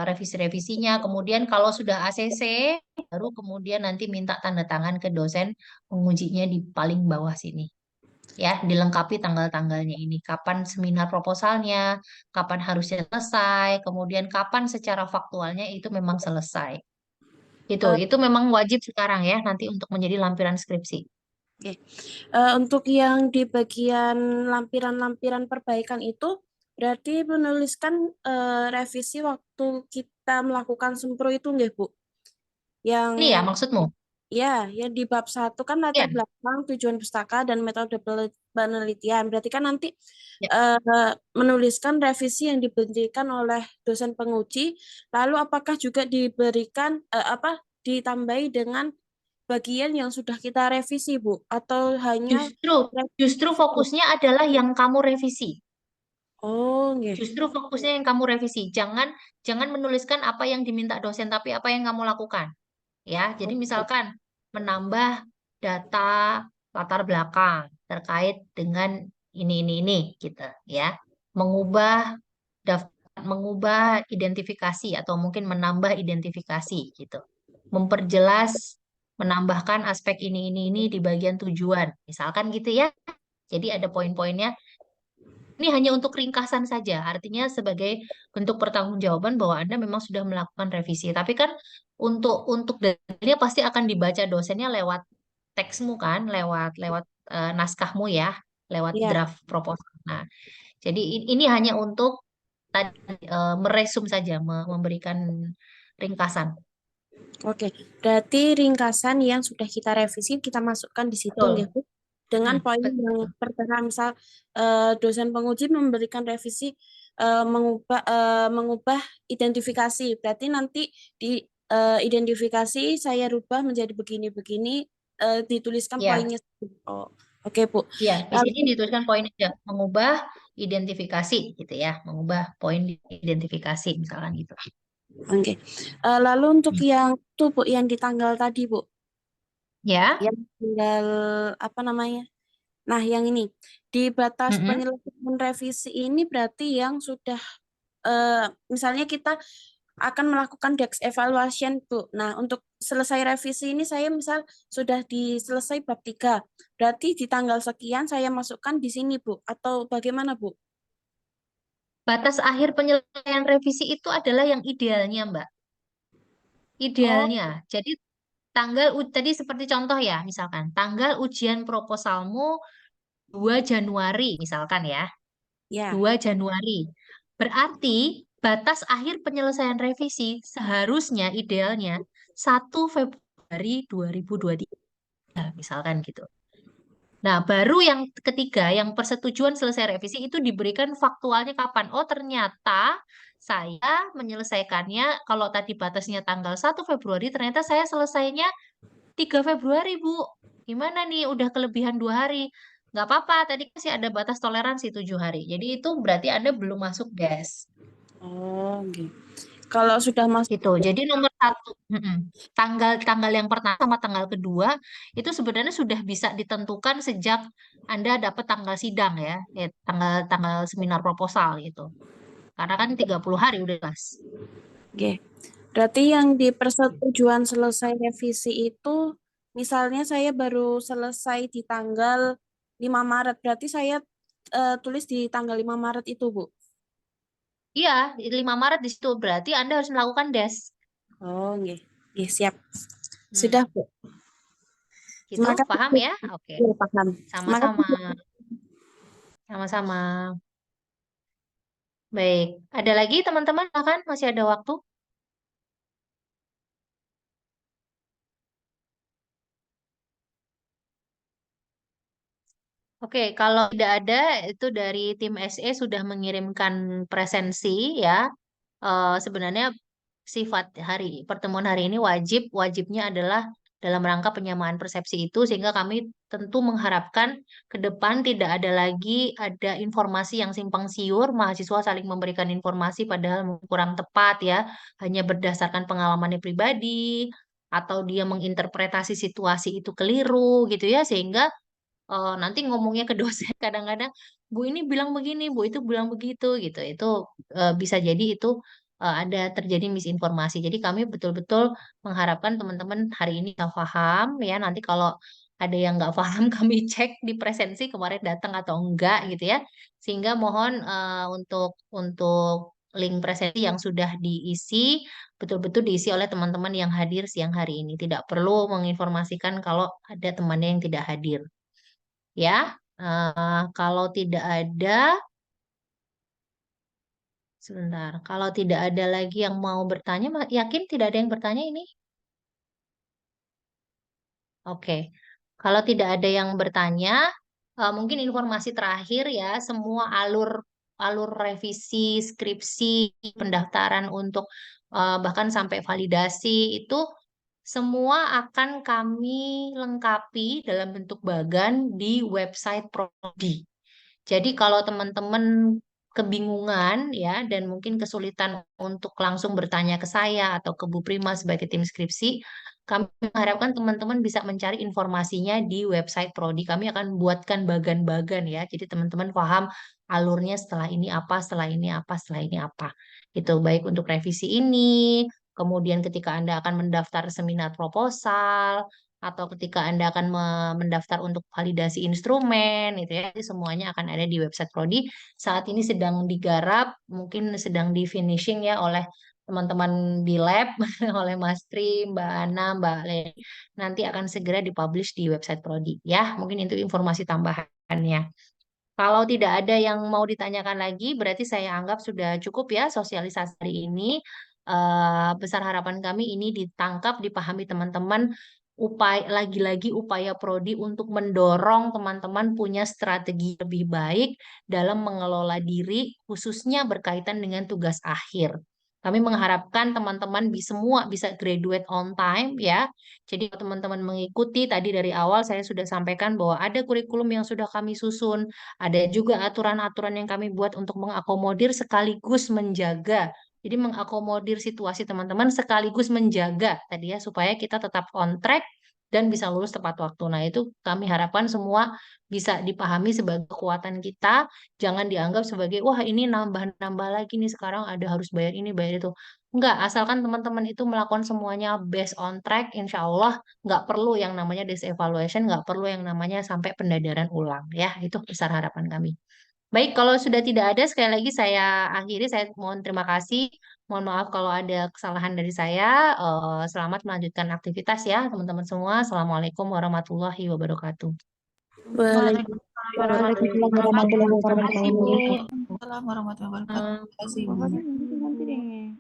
revisi-revisinya. Kemudian kalau sudah ACC, baru kemudian nanti minta tanda tangan ke dosen pengujinya di paling bawah sini. Ya, dilengkapi tanggal-tanggalnya ini. Kapan seminar proposalnya, kapan harusnya selesai, kemudian kapan secara faktualnya itu memang selesai. Eh, Itu memang wajib sekarang ya, nanti untuk menjadi lampiran skripsi. Oke. Untuk yang di bagian lampiran-lampiran perbaikan itu berarti menuliskan revisi waktu kita melakukan sempro itu nggih Bu? Yang Ini ya maksudmu? Ya, yang di bab 1 kan latar Ya, belakang tujuan pustaka dan metode penelitian. Berarti kan nanti ya. menuliskan revisi yang diberikan oleh dosen penguji, lalu apakah juga diberikan ditambahi dengan bagian yang sudah kita revisi, Bu? Atau hanya Justru fokusnya adalah yang kamu revisi. Oh, nggih. Justru fokusnya yang kamu revisi. Jangan menuliskan apa yang diminta dosen, tapi apa yang kamu lakukan. Ya, jadi misalkan menambah data latar belakang terkait dengan ini gitu ya. Mengubah mengubah identifikasi atau mungkin menambah identifikasi gitu. Memperjelas, menambahkan aspek ini di bagian tujuan. Misalkan gitu ya. Jadi ada poin-poinnya. Ini hanya untuk ringkasan saja, artinya sebagai bentuk pertanggungjawaban bahwa Anda memang sudah melakukan revisi. Tapi kan untuk dalilnya pasti akan dibaca dosennya lewat teksmu kan, lewat lewat naskahmu ya, lewat Ya, draft proposal. Nah, jadi ini hanya untuk tadi meresum saja, memberikan ringkasan. oke. Berarti ringkasan yang sudah kita revisi kita masukkan di situ, Betul. nggih, Bu? Dengan poin yang Betul. pertama, misal dosen penguji memberikan revisi mengubah identifikasi. Berarti nanti di identifikasi saya rubah menjadi begini-begini, dituliskan Ya, poinnya. Oh, oke, Bu. ya, di sini Lalu, dituliskan poin aja, mengubah identifikasi gitu ya, mengubah poin identifikasi misalkan gitu. oke. Lalu untuk yang itu, Bu, yang di tanggal tadi, Bu, Ya. yang tinggal apa namanya? Nah, yang ini di batas Mm-mm. penyelesaian revisi ini berarti yang sudah misalnya kita akan melakukan desk evaluation, Bu. Nah, untuk selesai revisi ini saya misal sudah diselesai bab 3. Berarti di tanggal sekian saya masukkan di sini, Bu. Atau bagaimana, Bu? Batas akhir penyelesaian revisi itu adalah yang idealnya, Mbak. Oh, Idealnya. Jadi tadi seperti contoh ya, misalkan tanggal ujian proposalmu 2 Januari misalkan ya. ya. 2 Januari. Berarti batas akhir penyelesaian revisi seharusnya idealnya 1 Februari 2023 misalkan gitu. Nah, baru yang ketiga, yang persetujuan selesai revisi itu diberikan faktualnya kapan. Oh, ternyata saya menyelesaikannya, kalau tadi batasnya tanggal 1 Februari, ternyata saya selesainya 3 Februari, Bu. Gimana nih? Udah kelebihan 2 hari. Nggak apa-apa, tadi masih ada batas toleransi 7 hari. Jadi itu berarti Anda belum masuk DES. Oh, gitu. Kalau sudah masuk Gitu. Jadi nomor 1, tanggal yang pertama sama tanggal kedua itu sebenarnya sudah bisa ditentukan sejak Anda dapat tanggal sidang ya, tanggal seminar proposal gitu. Karena kan 30 hari udah jelas. Oke. Berarti yang di persetujuan selesai revisi itu, misalnya saya baru selesai di tanggal 5 Maret, berarti saya tulis di tanggal 5 Maret itu, Bu. Iya, 5 Maret di situ berarti Anda harus melakukan DES. Oh, nggih. Nggih, siap. Hmm. Sudah, Bu. Gitu, Terima kasih, paham Bu. ya? Oke. Iya, paham. Terima Sama-sama. kasih, Bu. Sama-sama. Baik. Ada lagi teman-teman? Kan masih ada waktu? Oke, kalau tidak ada, itu dari tim SE sudah mengirimkan presensi ya. Sebenarnya sifat pertemuan hari ini wajibnya adalah dalam rangka penyamaan persepsi itu, sehingga kami tentu mengharapkan ke depan tidak ada lagi ada informasi yang simpang siur, mahasiswa saling memberikan informasi padahal kurang tepat ya, hanya berdasarkan pengalamannya pribadi, atau dia menginterpretasi situasi itu keliru gitu ya, sehingga nanti ngomongnya ke dosen kadang-kadang Bu ini bilang begini, Bu itu bilang begitu gitu. Itu bisa jadi itu ada terjadi misinformasi. Jadi kami betul-betul mengharapkan teman-teman hari ini nggak paham ya. Nanti kalau ada yang nggak paham kami cek di presensi kemarin datang atau enggak gitu ya. Sehingga mohon untuk link presensi yang sudah diisi betul-betul diisi oleh teman-teman yang hadir siang hari ini. Tidak perlu menginformasikan kalau ada temannya yang tidak hadir ya. Kalau tidak ada, sebentar. Kalau tidak ada lagi yang mau bertanya, yakin tidak ada yang bertanya ini? Oke. Kalau tidak ada yang bertanya, mungkin informasi terakhir ya, semua alur alur revisi, skripsi, pendaftaran untuk bahkan sampai validasi itu semua akan kami lengkapi dalam bentuk bagan di website Prodi. Jadi kalau teman-teman kebingungan ya dan mungkin kesulitan untuk langsung bertanya ke saya atau ke Bu Prima sebagai tim skripsi, kami mengharapkan teman-teman bisa mencari informasinya di website Prodi. Kami akan buatkan bagan-bagan ya. Jadi teman-teman paham alurnya setelah ini apa, setelah ini apa, setelah ini apa. Itu baik untuk revisi ini, kemudian ketika Anda akan mendaftar seminar proposal, atau ketika Anda akan mendaftar untuk validasi instrumen, itu ya, itu semuanya akan ada di website Prodi. Saat ini sedang digarap, mungkin sedang di finishing ya oleh teman-teman di lab, oleh Mas Tri, Mbak Ana, Mbak Leni. Nanti akan segera dipublish di website Prodi. Ya, mungkin itu informasi tambahannya. Kalau tidak ada yang mau ditanyakan lagi, berarti saya anggap sudah cukup ya sosialisasi hari ini. Besar harapan kami ini ditangkap, dipahami teman-teman. Lagi-lagi upaya Prodi untuk mendorong teman-teman punya strategi lebih baik dalam mengelola diri, khususnya berkaitan dengan tugas akhir. Kami mengharapkan teman-teman semua bisa graduate on time ya. Jadi kalau teman-teman mengikuti tadi dari awal saya sudah sampaikan bahwa ada kurikulum yang sudah kami susun, ada juga aturan-aturan yang kami buat untuk mengakomodir sekaligus menjaga. Jadi mengakomodir situasi teman-teman sekaligus menjaga tadi ya supaya kita tetap on track dan bisa lulus tepat waktu. Nah, itu kami harapkan semua bisa dipahami sebagai kekuatan kita, jangan dianggap sebagai wah ini nambah-nambah lagi nih sekarang ada harus bayar ini, bayar itu. Enggak, asalkan teman-teman itu melakukan semuanya based on track, insya Allah nggak perlu yang namanya disevaluation, nggak perlu yang namanya sampai pendadaran ulang ya. Itu besar harapan kami. Baik, kalau sudah tidak ada, sekali lagi saya akhiri. Saya mohon terima kasih. Mohon maaf kalau ada kesalahan dari saya. Selamat melanjutkan aktivitas ya, teman-teman semua. Assalamualaikum warahmatullahi wabarakatuh. Waalaikumsalam warahmatullahi wabarakatuh. Assalamualaikum warahmatullahi wabarakatuh. Terima kasih, Bu. Nanti deh.